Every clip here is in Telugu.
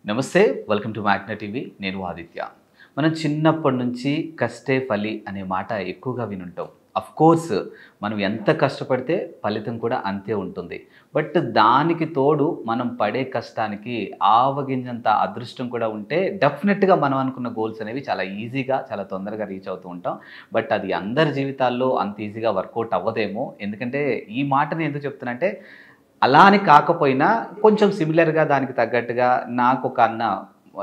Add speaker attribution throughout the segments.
Speaker 1: నమస్తే వెల్కమ్ టు మ్యాగ్నా టీవీ నేను ఆదిత్య. మనం చిన్నప్పటి నుంచి కష్టే ఫలి అనే మాట ఎక్కువగా వినుంటాం. కోర్స్ మనం ఎంత కష్టపడితే ఫలితం కూడా అంతే ఉంటుంది. బట్ దానికి తోడు మనం పడే కష్టానికి ఆవగింజంత అదృష్టం కూడా ఉంటే డెఫినెట్గా మనం అనుకున్న గోల్స్ అనేవి చాలా ఈజీగా చాలా తొందరగా రీచ్ అవుతూ ఉంటాం. బట్ అది అందరి జీవితాల్లో అంత ఈజీగా వర్కౌట్ అవ్వదేమో. ఎందుకంటే ఈ మాటని ఎందుకు చెప్తున్నంటే అలా అని కాకపోయినా కొంచెం సిమిలర్‌గా దానికి తగ్గట్టుగా నాకొక అన్న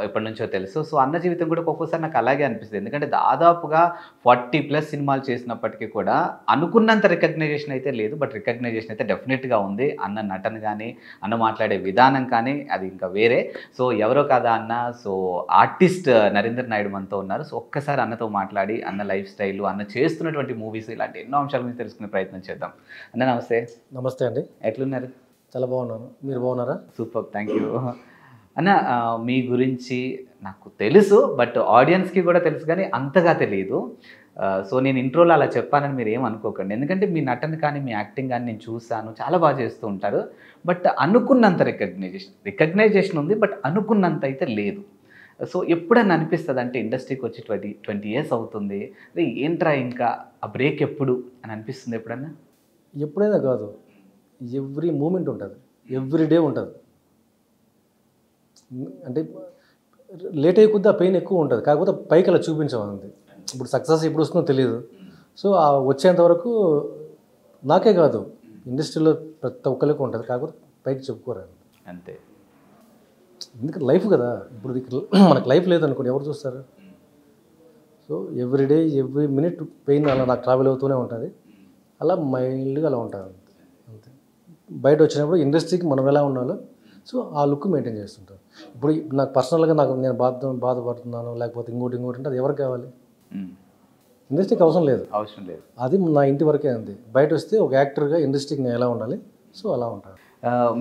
Speaker 1: ఎప్పటినుంచో తెలుసు. సో, అన్న జీవితం కూడా ఒక్కొక్కసారి నాకు అలాగే అనిపిస్తది. ఎందుకంటే దాదాపుగా 40+ సినిమాలు చేసినప్పటికీ కూడా అనుకున్నంత రికగ్నైజేషన్ అయితే లేదు. బట్ రికగ్నైజేషన్ అయితే డెఫినిట్‌గా ఉంది. అన్న నటన గాని, అన్న మాట్లాడే విధానం కానీ అది ఇంకా వేరే. సో, ఎవరో కాదా అన్న సో, ఆర్టిస్ట్ నరేందర్ నాయుడు మనతో ఉన్నారు. సో, ఒక్కసారి అన్నతో మాట్లాడి అన్న లైఫ్ స్టైలు, అన్న చేస్తున్నటువంటి మూవీస్ ఇలాంటి ఎన్నో అంశాల గురించి తెలుసుకునే ప్రయత్నం చేద్దాం. అన్న నమస్తే.
Speaker 2: నమస్తే అండి.
Speaker 1: ఎట్లున్నారు?
Speaker 2: చాలా బాగున్నాను. మీరు బాగున్నారా?
Speaker 1: సూపర్. Thank you. అన్న మీ గురించి నాకు తెలుసు. బట్ ఆడియన్స్‌కి కూడా తెలుసు కానీ అంతగా తెలీదు. సో, నేను ఇంట్రోలో అలా చెప్పానని మీరేమనుకోకండి. ఎందుకంటే మీ నటన కానీ, మీ యాక్టింగ్ కానీ నేను చూసాను. చాలా బాగా చేస్తూ ఉంటారు. బట్ అనుకున్నంత రికగ్నైజేషన్ ఉంది. బట్ అనుకున్నంత అయితే లేదు. సో, ఎప్పుడన్నా అనిపిస్తదా అంటే ఇండస్ట్రీకి వచ్చి 20 ఇయర్స్ అవుతుంది. అరే ఏంట్రా ఇంకా ఆ బ్రేక్ ఎప్పుడు అని అనిపిస్తుందా ఎప్పుడన్నా?
Speaker 2: ఎప్పుడైనా కాదు. ఎవ్రీ మూమెంట్ ఉంటది. ఎవ్రీ డే ఉంటది. అంటే లేట్ అయ్యే కొద్దీ ఆ పెయిన్ ఎక్కువ ఉంటది. కాకపోతే పైకి అలా చూపించం అంతే. ఇప్పుడు సక్సెస్ ఎప్పుడు వస్తుందో తెలీదు. సో, ఆ వచ్చేంత వరకు నాకే కాదు ఇండస్ట్రీలో ప్రతి ఒక్కరికి ఉంటది. కాకపోతే పైకి చెప్పుకోరు
Speaker 1: అంతే.
Speaker 2: ఎందుకంటే లైఫ్ కదా! ఇప్పుడు మనకు లైఫ్ లేదనుకోండి ఎవరు చూస్తారు? So, every day, every minute pain అలా నాకు ట్రావెల్ అవుతూనే ఉంటుంది. అలా మైల్డ్గా అలా ఉంటుంది అంతే. బయట వచ్చినప్పుడు ఇండస్ట్రీకి మనం ఎలా ఉండాలో సో ఆ లుక్ మెయింటైన్ చేస్తుంటారు. ఇప్పుడు నాకు పర్సనల్గా నేను బాధపడుతున్నాను లేకపోతే ఇంకోటి అంటే అది ఎవరికి కావాలి? ఇండస్ట్రీకి అవసరం లేదు. అది నా ఇంటి వరకే అంతే. బయట వస్తే ఒక యాక్టర్గా ఇండస్ట్రీకి నేను ఎలా ఉండాలి సో అలా ఉంటాను.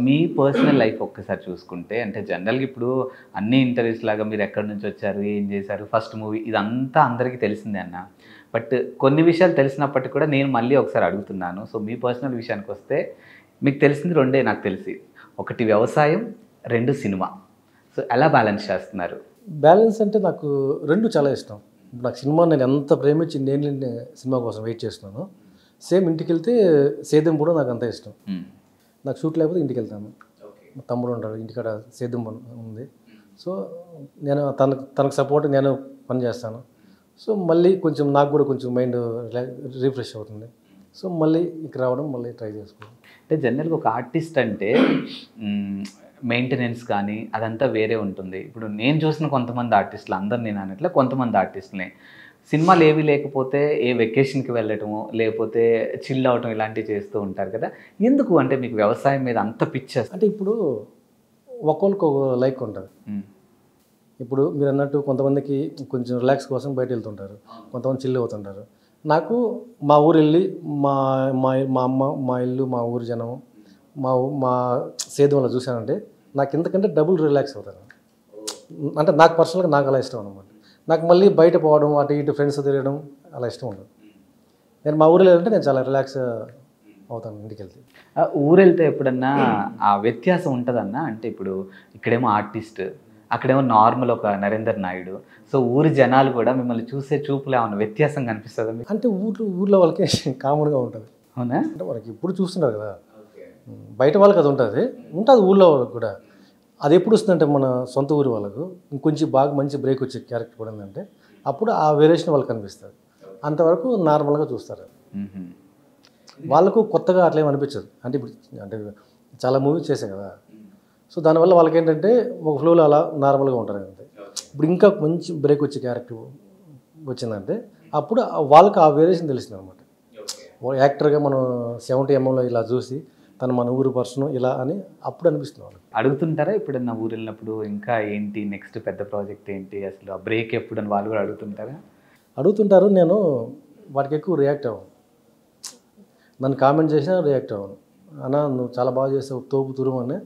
Speaker 1: మీ పర్సనల్ లైఫ్ ఒక్కసారి చూసుకుంటే అంటే జనరల్గా ఇప్పుడు అన్ని ఇంటర్వ్యూస్ లాగా మీరు ఎక్కడి నుంచి వచ్చారు, ఏం చేశారు, ఫస్ట్ మూవీ ఇదంతా అందరికీ తెలిసిందే అన్న. బట్ కొన్ని విషయాలు తెలిసినప్పటికీ కూడా నేను మళ్ళీ ఒకసారి అడుగుతున్నాను. సో, మీ పర్సనల్ విషయానికి వస్తే మీకు తెలిసింది రెండే నాకు తెలిసి. ఒకటి వ్యవసాయం, 2 సినిమా. సో, ఎలా బ్యాలెన్స్ చేస్తున్నారు?
Speaker 2: బ్యాలెన్స్ అంటే నాకు 2 చాలా ఇష్టం. నాకు సినిమా నేను ఎంత ప్రేమించి నేను సినిమా కోసం వెయిట్ చేస్తున్నాను. సేమ్ ఇంటికి వెళ్తే సేద్యం కూడా నాకు అంత ఇష్టం. నాకు షూట్ లేకపోతే ఇంటికి వెళ్తాను. మా తమ్ముడు ఉంటాడు ఇంటికాడ, సేద్యం ఉంది. సో, నేను తనకు సపోర్ట్ నేను పని చేస్తాను. సో, మళ్ళీ కొంచెం నాకు కూడా కొంచెం మైండ్ రిఫ్రెష్ అవుతుంది. సో, మళ్ళీ ఇక్కడ రావడం మళ్ళీ ట్రై చేసుకోవడం.
Speaker 1: అంటే జనరల్గా ఒక ఆర్టిస్ట్ అంటే మెయింటెనెన్స్ కానీ అదంతా వేరే ఉంటుంది. ఇప్పుడు నేను చూసిన కొంతమంది ఆర్టిస్టులు అందరు నేను అన్నట్లే కొంతమంది ఆర్టిస్టులే సినిమాలు ఏవి లేకపోతే ఏ వెకేషన్కి వెళ్ళటము లేకపోతే చిల్ అవటం ఇలాంటివి చేస్తూ ఉంటారు కదా. ఎందుకు అంటే మీకు వ్యవసాయం మీద అంత పిచ్చి?
Speaker 2: అంటే ఇప్పుడు ఒక్కొక్కరికి ఒక లైక్ ఉంటుంది. ఇప్పుడు మీరు అన్నట్టు కొంతమందికి కొంచెం రిలాక్స్ కోసం బయట వెళ్తుంటారు, కొంతమంది చిల్ అవుతుంటారు. నాకు మా ఊరు వెళ్ళి మా మా మా అమ్మ మా ఇల్లు మా ఊరు జనం మా సేద్యంలో చూశానంటే నాకు ఇంతకంటే డబుల్ రిలాక్స్ అవుతాను. అంటే నాకు పర్సనల్గా నాకు అలా ఇష్టం అనమాట. నాకు మళ్ళీ బయట పోవడం అటు ఇటు ఫ్రెండ్స్ తిరగడం అలా ఇష్టం ఉండదు. నేను మా ఊరిలో వెళ్తే నేను చాలా రిలాక్స్ అవుతాను ఇంటికి వెళ్తే.
Speaker 1: ఊరు వెళ్తే ఎప్పుడన్నా ఆ వ్యత్యాసం ఉంటుందన్నా? అంటే ఇప్పుడు ఇక్కడేమో ఆర్టిస్ట్, అక్కడేమో నార్మల్ ఒక నరేందర్ నాయుడు. సో, ఊరి జనాలు కూడా మిమ్మల్ని చూసే చూపులో ఏమన్నా వ్యత్యాసం కనిపిస్తుందా మీకు?
Speaker 2: అంటే ఊర్లో వాళ్ళకి కామన్గా ఉంటుంది.
Speaker 1: అవునా?
Speaker 2: అంటే వాళ్ళకి ఇప్పుడు చూస్తున్నారు కదా, బయట వాళ్ళకి అది ఉంటుంది ఊళ్ళో వాళ్ళకి కూడా. అది ఎప్పుడు వస్తుందంటే మన సొంత ఊరి వాళ్ళకు ఇంకొంచెం బాగా మంచి బ్రేక్ వచ్చే క్యారెక్టర్ కూడా ఉందంటే అప్పుడు ఆ వేరియేషన్ వాళ్ళకి కనిపిస్తుంది. అంతవరకు నార్మల్గా చూస్తారు. వాళ్ళకు కొత్తగా అట్లేం అనిపించదు. అంటే ఇప్పుడు అంటే చాలా మూవీస్ చేశాం కదా, సో దానివల్ల వాళ్ళకి ఏంటంటే ఒక ఫ్లోలో అలా నార్మల్గా ఉంటారు అంతే. ఇప్పుడు ఇంకా మంచి బ్రేక్ వచ్చే క్యారెక్టర్ వచ్చిందంటే అప్పుడు వాళ్ళకి ఆ వేరియేషన్ తెలిసింది అనమాట. యాక్టర్గా మనం 70mm ఇలా చూసి తను మన ఊరు పర్సన్ ఇలా అని అప్పుడు అనిపిస్తుంది వాళ్ళకి.
Speaker 1: అడుగుతుంటారా ఎప్పుడన్నా ఊరు వెళ్ళినప్పుడు ఇంకా ఏంటి నెక్స్ట్ పెద్ద ప్రాజెక్ట్ ఏంటి, అసలు ఆ బ్రేక్ ఎప్పుడు అని వాళ్ళు కూడా అడుగుతుంటారా?
Speaker 2: అడుగుతుంటారు. నేను వాటికి ఎక్కువ రియాక్ట్ అవ్వను. నన్ను కామెంట్ చేసినా రియాక్ట్ అవ్వను. అన్న నువ్వు చాలా బాగా చేసావు తోపు తురుము అని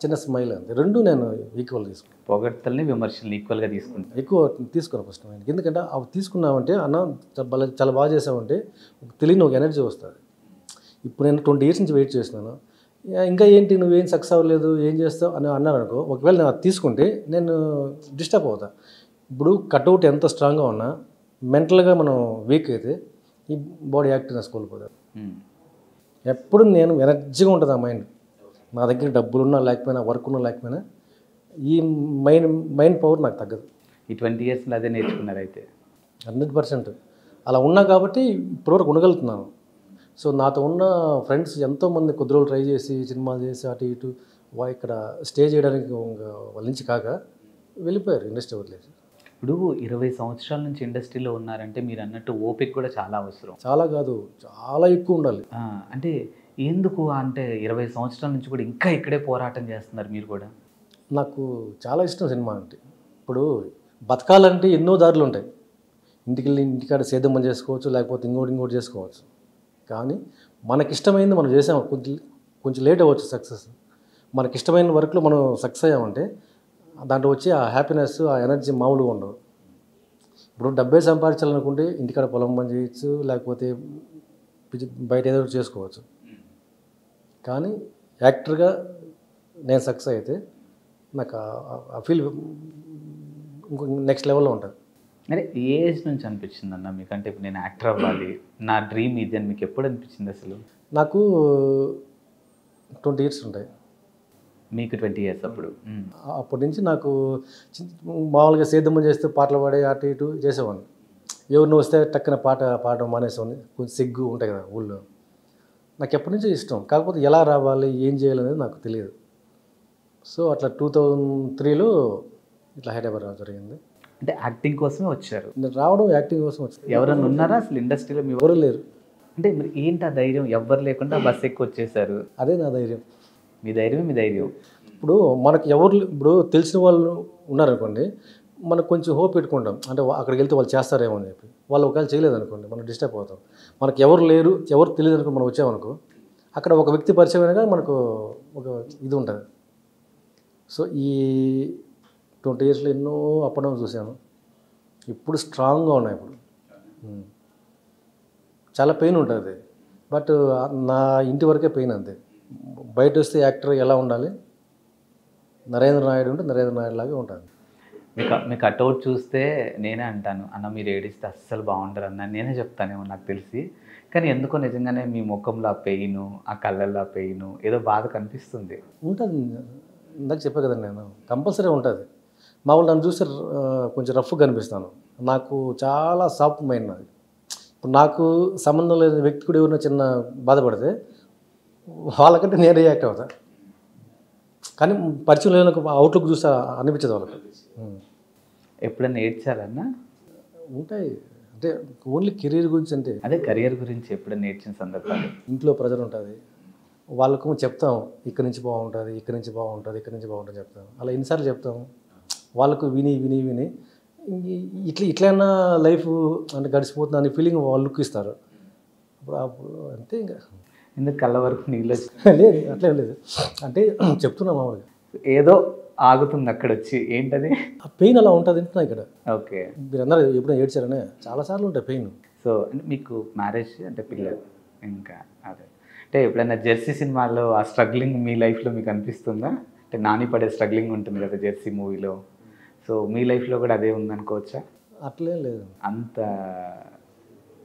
Speaker 2: చిన్న స్మైల్ అంతే. 2 నేను ఈక్వల్ తీసుకుంటాను.
Speaker 1: పొగడ్తల్ని విమర్శలు ఈక్వల్గా తీసుకుంటాను.
Speaker 2: ఎక్కువ తీసుకోను ఫస్ట్. ఎందుకంటే అవి తీసుకున్నామంటే అన్న చాలా బాగా చేసావంటే తెలియని ఒక ఎనర్జీ వస్తుంది. ఇప్పుడు నేను 20 ఇయర్స్ నుంచి వెయిట్ చేస్తున్నాను. ఇంకా ఏంటి నువ్వేం సక్సెస్ అవ్వలేదు ఏం చేస్తావు అని అన్నారు అనుకో, ఒకవేళ నేను అది తీసుకుంటే నేను డిస్టర్బ్ అవుతా. ఇప్పుడు కట్అవుట్ ఎంత స్ట్రాంగ్గా ఉన్నా మెంటల్గా మనం వీక్ అయితే ఈ బాడీ యాక్టివ్నెస్ కోల్పోతారు. ఎప్పుడు నేను ఎనర్జీగా ఉంటుంది ఆ మైండ్. నా దగ్గర డబ్బులున్నా లేకపోయినా, వర్క్ ఉన్నా లేకపోయినా ఈ మైండ్ పవర్ నాకు తగ్గదు.
Speaker 1: ఈ 20 ఇయర్స్లో అదే నేర్చుకున్నారు అయితే.
Speaker 2: 100% అలా ఉన్నా కాబట్టి ఇప్పటివరకు ఉండగలుగుతున్నాను. సో నాతో ఉన్న ఫ్రెండ్స్ ఎంతోమంది కొద్ది రోజులు ట్రై చేసి సినిమాలు చేసి అటు ఇటు ఇక్కడ స్టే చేయడానికి వాళ్ళ నుంచి కాక వెళ్ళిపోయారు ఇండస్ట్రీ వదిలేసి.
Speaker 1: ఇప్పుడు 20 సంవత్సరాల నుంచి ఇండస్ట్రీలో ఉన్నారంటే మీరు అన్నట్టు ఓపిక కూడా చాలా అవసరం.
Speaker 2: చాలా కాదు, చాలా ఎక్కువ ఉండాలి.
Speaker 1: అంటే ఎందుకు అంటే 20 సంవత్సరాల నుంచి కూడా ఇంకా ఇక్కడే పోరాటం చేస్తున్నారు మీరు కూడా?
Speaker 2: నాకు చాలా ఇష్టం సినిమా అంటే. ఇప్పుడు బతకాలంటే ఎన్నో దారులు ఉంటాయి. ఇంటికాడ సేద్యం చేసుకోవచ్చు, లేకపోతే ఇంకోటి చేసుకోవచ్చు. కానీ మనకిష్టమైంది మనం చేసాము, కొంచెం లేట్ అవ్వచ్చు సక్సెస్. మనకిష్టమైన వర్క్లో మనం సక్సెస్ అయ్యామంటే దాంట్లో వచ్చి ఆ హ్యాపీనెస్, ఆ ఎనర్జీ మామూలుగా ఉండదు. ఇప్పుడు 70 సంపాదించాలనుకుంటే ఇంటికాడ పొలం పని చేయొచ్చు, లేకపోతే బయట ఏదో చేసుకోవచ్చు. కానీ యాక్టర్గా నేను సక్సెస్ అయితే నాకు ఆ ఫీల్ ఇంకో నెక్స్ట్ లెవెల్లో ఉంటుంది.
Speaker 1: అరే ఏ ఏజ్ నుంచి అనిపించింది అన్న మీకు? అంటే ఇప్పుడు నేను యాక్టర్ అవ్వాలి, నా డ్రీమ్ ఇది అని మీకు ఎప్పుడు అనిపించింది అసలు?
Speaker 2: నాకు 20 ఇయర్స్ ఉంటాయి.
Speaker 1: మీకు 20 ఇయర్స్ అప్పుడు?
Speaker 2: అప్పటి నుంచి నాకు మామూలుగా సేద్యం చేస్తే పాటలు పాడే అటు ఇటు చేసేవాడిని. ఎవరిని వస్తే టక్కున పాడడం మానేసేవాడిని. కొంచెం సిగ్గు ఉంటాయి కదా ఊళ్ళో. నాకు ఎప్పటి నుంచో ఇష్టం, కాకపోతే ఎలా రావాలి ఏం చేయాలనేది నాకు తెలియదు. సో అట్లా 2003లో ఇట్లా హైదరాబాద్ రావడం జరిగింది.
Speaker 1: అంటే యాక్టింగ్ కోసమే వచ్చారు?
Speaker 2: నేను రావడం యాక్టింగ్ కోసం వచ్చాను.
Speaker 1: ఎవరన్నా ఉన్నారా అసలు ఇండస్ట్రీలో? మీ
Speaker 2: ఎవరు లేరు.
Speaker 1: అంటే మీరు ఏంటి ఆ ధైర్యం? ఎవ్వరు లేకుండా బస్ ఎక్కువ వచ్చేసారు.
Speaker 2: అదే నా ధైర్యం.
Speaker 1: మీ ధైర్యమే మీ ధైర్యం.
Speaker 2: ఇప్పుడు మనకు ఇప్పుడు తెలిసిన వాళ్ళు ఉన్నారనుకోండి, మనకు కొంచెం హోప్ పెట్టుకుంటాం. అంటే అక్కడికి వెళ్తే వాళ్ళు చేస్తారేమో అని చెప్పి. వాళ్ళు ఒకవేళ చేయలేదనుకోండి మనం డిస్టర్బ్ అవుతాం. మనకు ఎవరు లేరు, ఎవరు తెలియదు అనుకో, మనం వచ్చామనుకో, అక్కడ ఒక వ్యక్తి పరిచయం అయినా మనకు ఒక ఇది ఉంటుంది. సో ఈ 20 ఇయర్స్లో ఎన్నో అప్ అండ్ డౌన్ చూశాను. ఇప్పుడు స్ట్రాంగ్గా ఉన్నాయి. ఇప్పుడు చాలా పెయిన్ ఉంటుంది, బట్ నా ఇంటి వరకే పెయిన్ అంతే. బయట వస్తే యాక్టర్ ఎలా ఉండాలి, నరేంద్ర నాయుడు ఉంటే నరేంద్ర నాయుడు లాగే ఉంటుంది.
Speaker 1: మీ కట్అవుట్ చూస్తే నేనే అంటాను, అన్న మీరు ఏడిస్తే అస్సలు బాగుంటారు అన్న నేనే చెప్తానేమో నాకు తెలిసి. కానీ ఎందుకో నిజంగానే మీ ముఖంలో ఆ పెయిన్, ఆ కళ్ళల్లో ఆ పెయిన్, ఏదో బాధ కనిపిస్తుంది.
Speaker 2: ఉంటుంది, ఇందాక చెప్పా కదండి, నేను కంపల్సరీ ఉంటుంది. మామూలు నన్ను చూస్తే కొంచెం రఫ్గా కనిపిస్తాను. నాకు చాలా సాఫ్ట్ మైండ్ నాది. ఇప్పుడు నాకు సంబంధం లేని వ్యక్తి కూడా ఎవరైనా చిన్న బాధపడితే వాళ్ళకంటే నేను రియాక్ట్ అవుతా. కానీ పరిచయం లేని అవుట్లుక్ చూస్తే అనిపించదు వాళ్ళకి.
Speaker 1: ఎప్పుడైనా ఏడ్చారన్నా?
Speaker 2: ఉంటాయి, అంటే ఓన్లీ కెరీర్ గురించి. అంటే
Speaker 1: అదే కెరియర్ గురించి ఎప్పుడైనా ఏడ్చిన సందర్భాలు?
Speaker 2: ఇంట్లో ప్రెజర్ ఉంటుంది, వాళ్ళకు చెప్తాం ఇక్కడి నుంచి బాగుంటుంది, ఇక్కడి నుంచి బాగుంటుంది, ఇక్కడి నుంచి బాగుంటుంది చెప్తాం. అలా ఎన్నిసార్లు చెప్తాం, వాళ్ళకు విని విని విని ఇట్లైనా లైఫ్ అంటే గడిచిపోతుంది అనే ఫీలింగ్ వాళ్ళు లుక్ ఇస్తారు. అప్పుడు అంతే. ఇంకా
Speaker 1: ఎందుకు కళ్ళ వరకు నీళ్ళు?
Speaker 2: లేదు, అట్లే లేదు, అంటే చెప్తున్నా మామూలుగా
Speaker 1: ఏదో ఆగుతుంది అక్కడ వచ్చి. ఏంటది?
Speaker 2: ఆ పెయిన్ అలా ఉంటుంది అంటున్నా ఇక్కడ.
Speaker 1: ఓకే,
Speaker 2: మీరు అన్నారు ఎప్పుడైనా ఏడ్చారనే, చాలాసార్లు ఉంటాయి పెయిన్.
Speaker 1: సో మీకు మ్యారేజ్ అంటే పిల్లలు ఇంకా అదే అంటే ఎప్పుడైనా జెర్సీ సినిమాలో ఆ స్ట్రగ్లింగ్ మీ లైఫ్లో మీకు అనిపిస్తుందా? అంటే నాని పడే స్ట్రగ్లింగ్ ఉంటుంది కదా జెర్సీ మూవీలో, సో మీ లైఫ్లో కూడా అదే ఉందనుకోవచ్చా?
Speaker 2: అట్లేం లేదు,
Speaker 1: అంత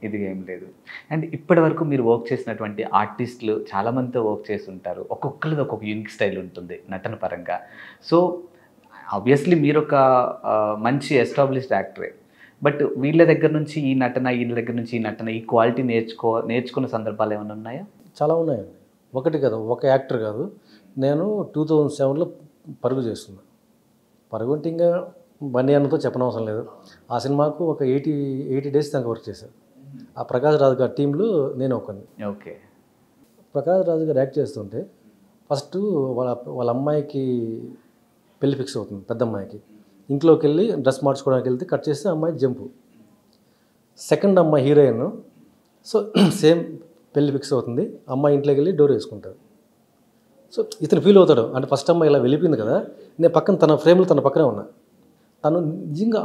Speaker 1: ఇదిగా ఏం లేదు. అండ్ ఇప్పటి వరకు మీరు వర్క్ చేసినటువంటి ఆర్టిస్టులు చాలామందితో వర్క్ చేసి ఉంటారు. ఒక్కొక్కరిది ఒక్కొక్క యూనిక్ స్టైల్ ఉంటుంది నటన పరంగా. సో ఆబ్వియస్లీ మీరు ఒక మంచి ఎస్టాబ్లిష్డ్ యాక్టరే, బట్ వీళ్ళ దగ్గర నుంచి ఈ నటన, వీళ్ళ దగ్గర నుంచి ఈ నటన, ఈ క్వాలిటీ నేర్చుకున్న సందర్భాలు ఏమైనా ఉన్నాయా?
Speaker 2: చాలా ఉన్నాయండి. ఒకటి కదా, ఒక యాక్టర్ కాదు. నేను 2007లో పరుగు చేస్తున్నా. పరుగు అంటే ఇంకా బన్నీ అన్నతో చెప్పనవసరం లేదు. ఆ సినిమాకు ఒక 80 డేస్ దాకా వర్క్ చేశాను. ఆ ప్రకాష్ రాజు గారి టీంలో నేను ఒకరిని.
Speaker 1: ఓకే.
Speaker 2: ప్రకాష్ రాజు గారు యాక్ట్ చేస్తుంటే ఫస్ట్ వాళ్ళ అమ్మాయికి పెళ్లి ఫిక్స్ అవుతుంది, పెద్ద అమ్మాయికి. ఇంట్లోకి వెళ్ళి డ్రెస్ మార్చుకోవడానికి వెళ్తే కట్ చేస్తే అమ్మాయి జంపు. సెకండ్ అమ్మాయి హీరోయిన్. సో సేమ్ పెళ్లి ఫిక్స్ అవుతుంది, అమ్మాయి ఇంట్లోకి వెళ్ళి డోర్ వేసుకుంటారు. సో ఇతను ఫీల్ అవుతాడు, అంటే ఫస్ట్ అమ్మాయి ఇలా వెళ్ళిపోయింది కదా, నేను పక్కన తన ఫ్రేమ్లో తన పక్కనే ఉన్నా. తను నిజంగా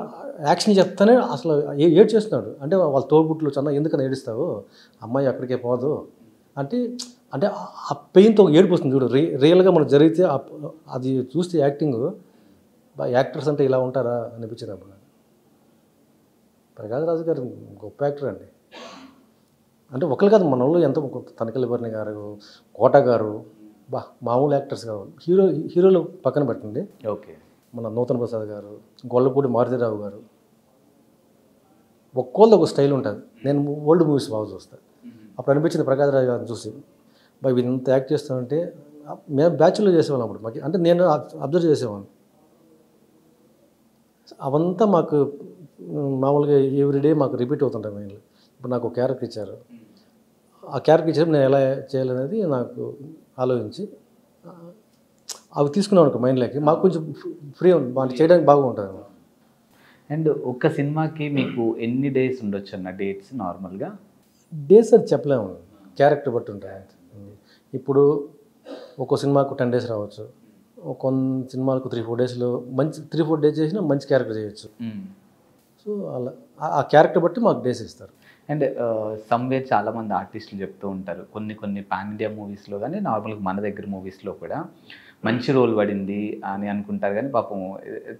Speaker 2: యాక్షన్ చెప్తానే అసలు ఏడ్ చేస్తున్నాడు. అంటే వాళ్ళ తోడుబుట్లు చాలా ఎందుకని ఏడుస్తావు, అమ్మాయి అక్కడికే పోదు అంటే అంటే ఆ పెయిన్తో ఏడుపు వస్తుంది చూడు. రియల్గా మనకు జరిగితే అది చూస్తే యాక్టింగ్ యాక్టర్స్ అంటే ఇలా ఉంటారా అనిపించింది అప్పుడు నాకు. ప్రకాష్ రాజు గారు గొప్ప యాక్టర్ అండి. అంటే ఒకరు కాదు, మన వాళ్ళు ఎంతో తనకల్లి భరణి గారు, కోట గారు, మామూలు యాక్టర్స్ కావు. హీరోలు పక్కన పెట్టండి.
Speaker 1: ఓకే.
Speaker 2: మన నూతన్ ప్రసాద్ గారు, గొల్లపూడి మారుతిరావు గారు, ఒక్కోళ్ళది ఒక స్టైల్ ఉంటుంది. నేను ఓల్డ్ మూవీస్ బాగా చూస్తాను. అప్పుడు అనిపించింది ప్రకాష్ రాజు గారిని చూసి, వీళ్ళు ఇంత యాక్ట్ చేస్తానంటే మేము బ్యాచ్లో చేసేవాళ్ళం అప్పుడు మాకు. అంటే నేను అబ్జర్వ్ చేసేవాడిని. అవంతా మాకు మామూలుగా ఎవ్రీడే మాకు రిపీట్ అవుతుంటాయి మెయిన్లీ. ఇప్పుడు నాకు ఒక క్యారెక్టర్ ఇచ్చారు, ఆ క్యారెక్టర్ ఇచ్చారు నేను ఎలా చేయాలనేది నాకు ఆలోచించి అవి తీసుకున్నాం అనుకో మైండ్లోకి, మాకు కొంచెం ఫ్రీ వాళ్ళు చేయడానికి బాగుంటుంది.
Speaker 1: అండ్ ఒక్క సినిమాకి మీకు ఎన్ని డేస్ ఉండొచ్చు అన్న డేట్స్ నార్మల్గా?
Speaker 2: డేస్ అది చెప్పలేము, క్యారెక్టర్ బట్టి ఉంటాయి. ఇప్పుడు ఒక్కో సినిమాకు 10 days రావచ్చు, కొన్ని సినిమాలకు 3-4 daysలో మంచి 3-4 days చేసినా మంచి క్యారెక్టర్ చేయొచ్చు. సో అలా ఆ క్యారెక్టర్ బట్టి మాకు డేస్ ఇస్తారు.
Speaker 1: అండ్ సమ్వేర్ చాలామంది ఆర్టిస్టులు చెప్తూ ఉంటారు, కొన్ని పాన్ ఇండియా మూవీస్లో కానీ నార్మల్గా మన దగ్గర మూవీస్లో కూడా మంచి రోల్ పడింది అని అనుకుంటారు, కానీ పాపం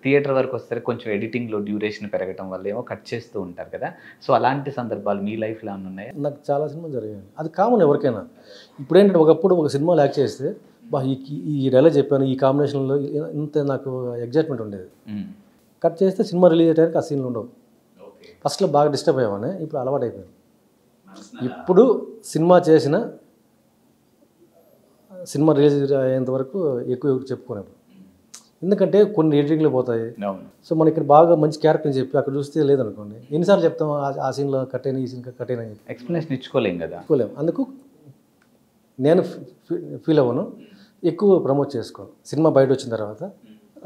Speaker 1: థియేటర్ వరకు వస్తే కొంచెం ఎడిటింగ్లో డ్యూరేషన్ పెరగడం వల్ల ఏమో కట్ చేస్తూ ఉంటారు కదా. సో అలాంటి సందర్భాలు మీ లైఫ్లో ఏమైనా ఉన్నాయా?
Speaker 2: నాకు చాలా సినిమాలు జరిగాయి, అది కామన్ ఎవరికైనా. ఇప్పుడు ఏంటంటే ఒకప్పుడు ఒక సినిమాలో యాక్ట్ చేస్తే ఈ డైలాగ్ చెప్పాను, ఈ కాంబినేషన్లో ఇంత నాకు ఎగ్జైట్మెంట్ ఉండేది. కట్ చేస్తే సినిమా రిలీజ్ అయ్యేటానికి ఆ సీన్లు ఉండవు. ఫస్ట్లో బాగా డిస్టర్బ్ అయ్యామని, ఇప్పుడు అలవాటు అయిపోయింది. ఇప్పుడు సినిమా రిలీజ్ అయ్యేంత వరకు ఎక్కువ చెప్పుకునేప్పుడు, ఎందుకంటే కొన్ని ఎడిటింగ్లు పోతాయి. సో మన ఇక్కడ బాగా మంచి క్యారెక్టర్ చెప్పి అక్కడ చూస్తే లేదనుకోండి, ఎన్నిసార్లు చెప్తాం ఆ సీన్లో కట్ అయినా, ఈ సీన్ కట్ అయినా,
Speaker 1: ఎక్స్ప్లెనేషన్ ఇచ్చుకోలేము కదా.
Speaker 2: అందుకు నేను ఫీల్ అవ్వను, ఎక్కువ ప్రమోట్ చేసుకోను. సినిమా బయట వచ్చిన తర్వాత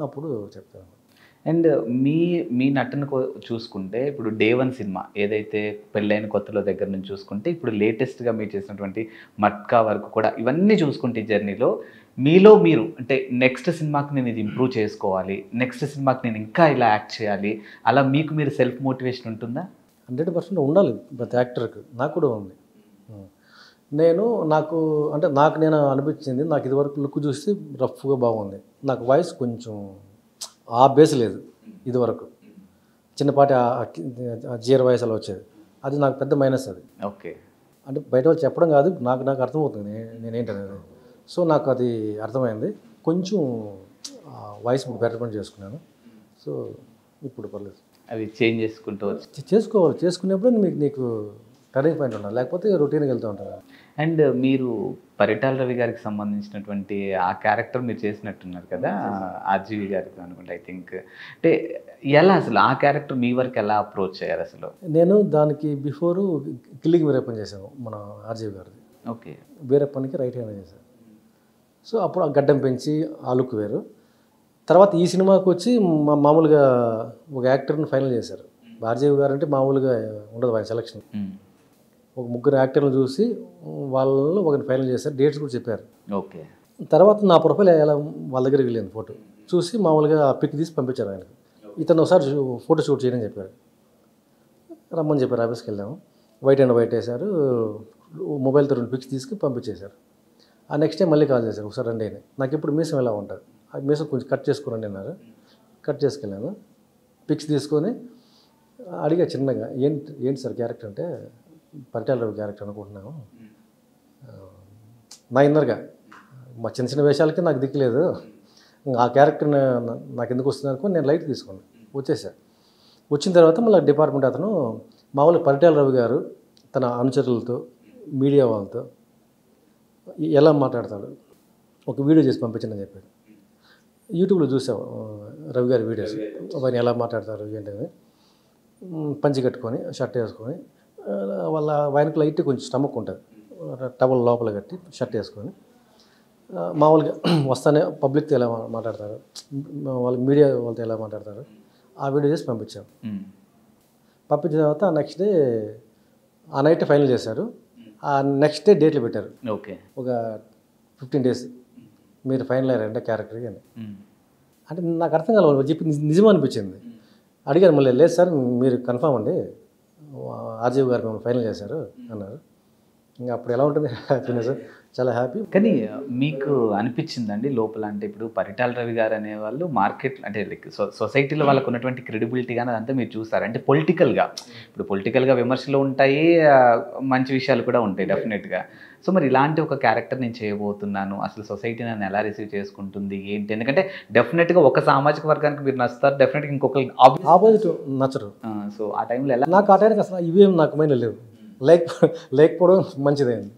Speaker 2: అప్పుడు చెప్తాను.
Speaker 1: అండ్ మీ నటన చూసుకుంటే ఇప్పుడు డే 1 సినిమా ఏదైతే పెళ్ళైన కొత్తలో దగ్గర నుంచి చూసుకుంటే ఇప్పుడు లేటెస్ట్గా మీరు చేసినటువంటి మట్కా వరకు కూడా ఇవన్నీ చూసుకుంటే ఈ జర్నీలో మీలో మీరు అంటే నెక్స్ట్ సినిమాకి నేను ఇది ఇంప్రూవ్ చేసుకోవాలి, నెక్స్ట్ సినిమాకి నేను ఇంకా ఇలా యాక్ట్ చేయాలి, అలా మీకు మీరు సెల్ఫ్ మోటివేషన్ ఉంటుందా?
Speaker 2: 100% ఉండాలి ప్రతి యాక్టర్కి. నాకు కూడా ఉంది. నాకు నేను అనిపించింది, నాకు ఇదివరకు లుక్ చూస్తే రఫ్గా బాగుంది. నాకు వాయిస్ కొంచెం ఆ బేస్ లేదు. ఇదివరకు చిన్నపాటి జీరో వాయిస్ అలా వచ్చేది, అది నాకు పెద్ద మైనస్. అది
Speaker 1: ఓకే.
Speaker 2: అంటే బయట వాళ్ళు చెప్పడం కాదు, నాకు అర్థమవుతుంది నేనేంటనేది. సో నాకు అది అర్థమైంది. కొంచెం వాయిస్ ఇప్పుడు బెటర్మెంట్ చేసుకున్నాను. సో ఇప్పుడు పర్లేదు.
Speaker 1: అవి చేంజ్ చేసుకుంటూ
Speaker 2: చేసుకోవాలి. చేసుకునేప్పుడు నీకు టర్నింగ్ పాయింట్ ఉండాలి, లేకపోతే రొటీన్గా వెళ్తూ ఉంటాను.
Speaker 1: అండ్ మీరు పరిటాల రవి గారికి సంబంధించినటువంటి ఆ క్యారెక్టర్ మీరు చేసినట్టున్నారు కదా, ఆర్జీవి గారికి అనుకుంటే ఐ థింక్. అంటే ఎలా అసలు ఆ క్యారెక్టర్ మీ వరకు ఎలా అప్రోచ్ అయ్యారు అసలు?
Speaker 2: నేను దానికి బిఫోరు కిల్లింగ్ వీరప్పని చేశాను మన ఆర్జీవి గారిది.
Speaker 1: ఓకే.
Speaker 2: వీరప్పనికి రైట్ హ్యాండ్ చేశాను. సో అప్పుడు ఆ గడ్డం పెంచి ఆ లుక్ వేరు. తర్వాత ఈ సినిమాకి వచ్చి మామూలుగా ఒక యాక్టర్ని ఫైనల్ చేశారు. ఆర్జీవి గారు అంటే మామూలుగా ఉండదు ఆయన సెలక్షన్. ఒక 3 యాక్టర్లు చూసి వాళ్ళలో ఒకరిని ఫైనల్ చేశారు, డేట్స్ కూడా చెప్పారు.
Speaker 1: ఓకే.
Speaker 2: తర్వాత నా ప్రొఫైల్ ఎలా వాళ్ళ దగ్గరికి వెళ్ళింది, ఫోటో చూసి మామూలుగా ఆ పిక్ తీసి పంపించారు ఆయనకు. ఇతను ఒకసారి ఫోటో షూట్ చేయని చెప్పారు, రమ్మని చెప్పారు. ఆఫీస్కి వెళ్ళాము, వైట్ అండ్ వైట్ వేశారు, మొబైల్తో 2 పిక్స్ తీసుకుని పంపించేశారు. ఆ నెక్స్ట్ టైం మళ్ళీ కాల్ చేశారు, ఒకసారి రండి అని. నాకు ఇప్పుడు మీసం ఎలా ఉంటుంది, ఆ మీసం కొంచెం కట్ చేసుకోరండి అన్నారు. కట్ చేసుకెళ్ళాను, పిక్స్ తీసుకొని అడిగా చిన్నగా, ఏంటి సార్ క్యారెక్టర్ అంటే, పరిటాల రవి క్యారెక్టర్ అనుకుంటున్నాను. నా ఇన్నర్గా మా చిన్న వేషాలకి నాకు దిక్కులేదు, ఆ క్యారెక్టర్ నాకు ఎందుకు వస్తుంది అనుకుని నేను లైట్ తీసుకున్నాను, వచ్చేసా. వచ్చిన తర్వాత మళ్ళీ డిపార్ట్మెంట్ అతను మామూలుగా పరిటాల రవి గారు తన అనుచరులతో మీడియా వాళ్ళతో ఎలా మాట్లాడతాడు ఒక వీడియో చేసి పంపించండి అని చెప్పాడు. యూట్యూబ్లో చూసాం రవి గారి వీడియోస్, ఆయన ఎలా మాట్లాడతారు ఏంటని. పంచి కట్టుకొని షర్ట్ వేసుకొని, వాళ్ళ ఆయనకు లైట్ కొంచెం స్టమక్ ఉంటుంది, టవల్ లోపల కట్టి షర్ట్ వేసుకొని మామూలుగా వస్తానే పబ్లిక్తో ఎలా మాట్లాడతారు, వాళ్ళకి మీడియా వాళ్ళతో ఎలా మాట్లాడతారు, ఆ వీడియో చేసి పంపించాం. పంపించిన తర్వాత నెక్స్ట్ డే ఆ నైట్ ఫైనల్ చేశారు. ఆ నెక్స్ట్ డే డేట్లు పెట్టారు.
Speaker 1: ఓకే.
Speaker 2: ఒక 15 days మీరు ఫైనల్ అయ్యారంటే క్యారెక్టర్కి అని. అంటే నాకు అర్థం కాలేదు, చెప్పి నిజం అనిపించింది. అడిగారు మళ్ళీ, లేదు సార్ మీరు కన్ఫామ్ అండి, ఆర్జీవి గారు మిమ్మల్ని ఫైనల్ చేశారు అన్నారు. ఇంకా అప్పుడు ఎలా ఉంటుంది హ్యాపీనెస్, చాలా హ్యాపీ.
Speaker 1: కానీ మీకు అనిపించిందండి లోపల, అంటే ఇప్పుడు పరిటాల రవి గారు అనేవాళ్ళు మార్కెట్ అంటే లైక్ సొసైటీలో వాళ్ళకు ఉన్నటువంటి క్రెడిబిలిటీ కానీ అదంతా మీరు చూస్తారు, అంటే పొలిటికల్గా ఇప్పుడు పొలిటికల్గా విమర్శలు ఉంటాయి, మంచి విషయాలు కూడా ఉంటాయి డెఫినెట్గా. సో మరి ఇలాంటి ఒక క్యారెక్టర్ నేను చేయబోతున్నాను, అసలు సొసైటీ నన్ను ఎలా రిసీవ్ చేసుకుంటుంది ఏంటి, ఎందుకంటే డెఫినెట్గా ఒక సామాజిక వర్గానికి మీరు నచ్చుతారు, డెఫినెట్గా ఇంకొకరు
Speaker 2: ఆపోజిట్ నచ్చరు.
Speaker 1: సో ఆ టైంలో ఎలా
Speaker 2: నాకు ఆ టైంకి అసలు ఇవేం నాకు మైండ్ లేవు, లేకపోవడం మంచిదైంది.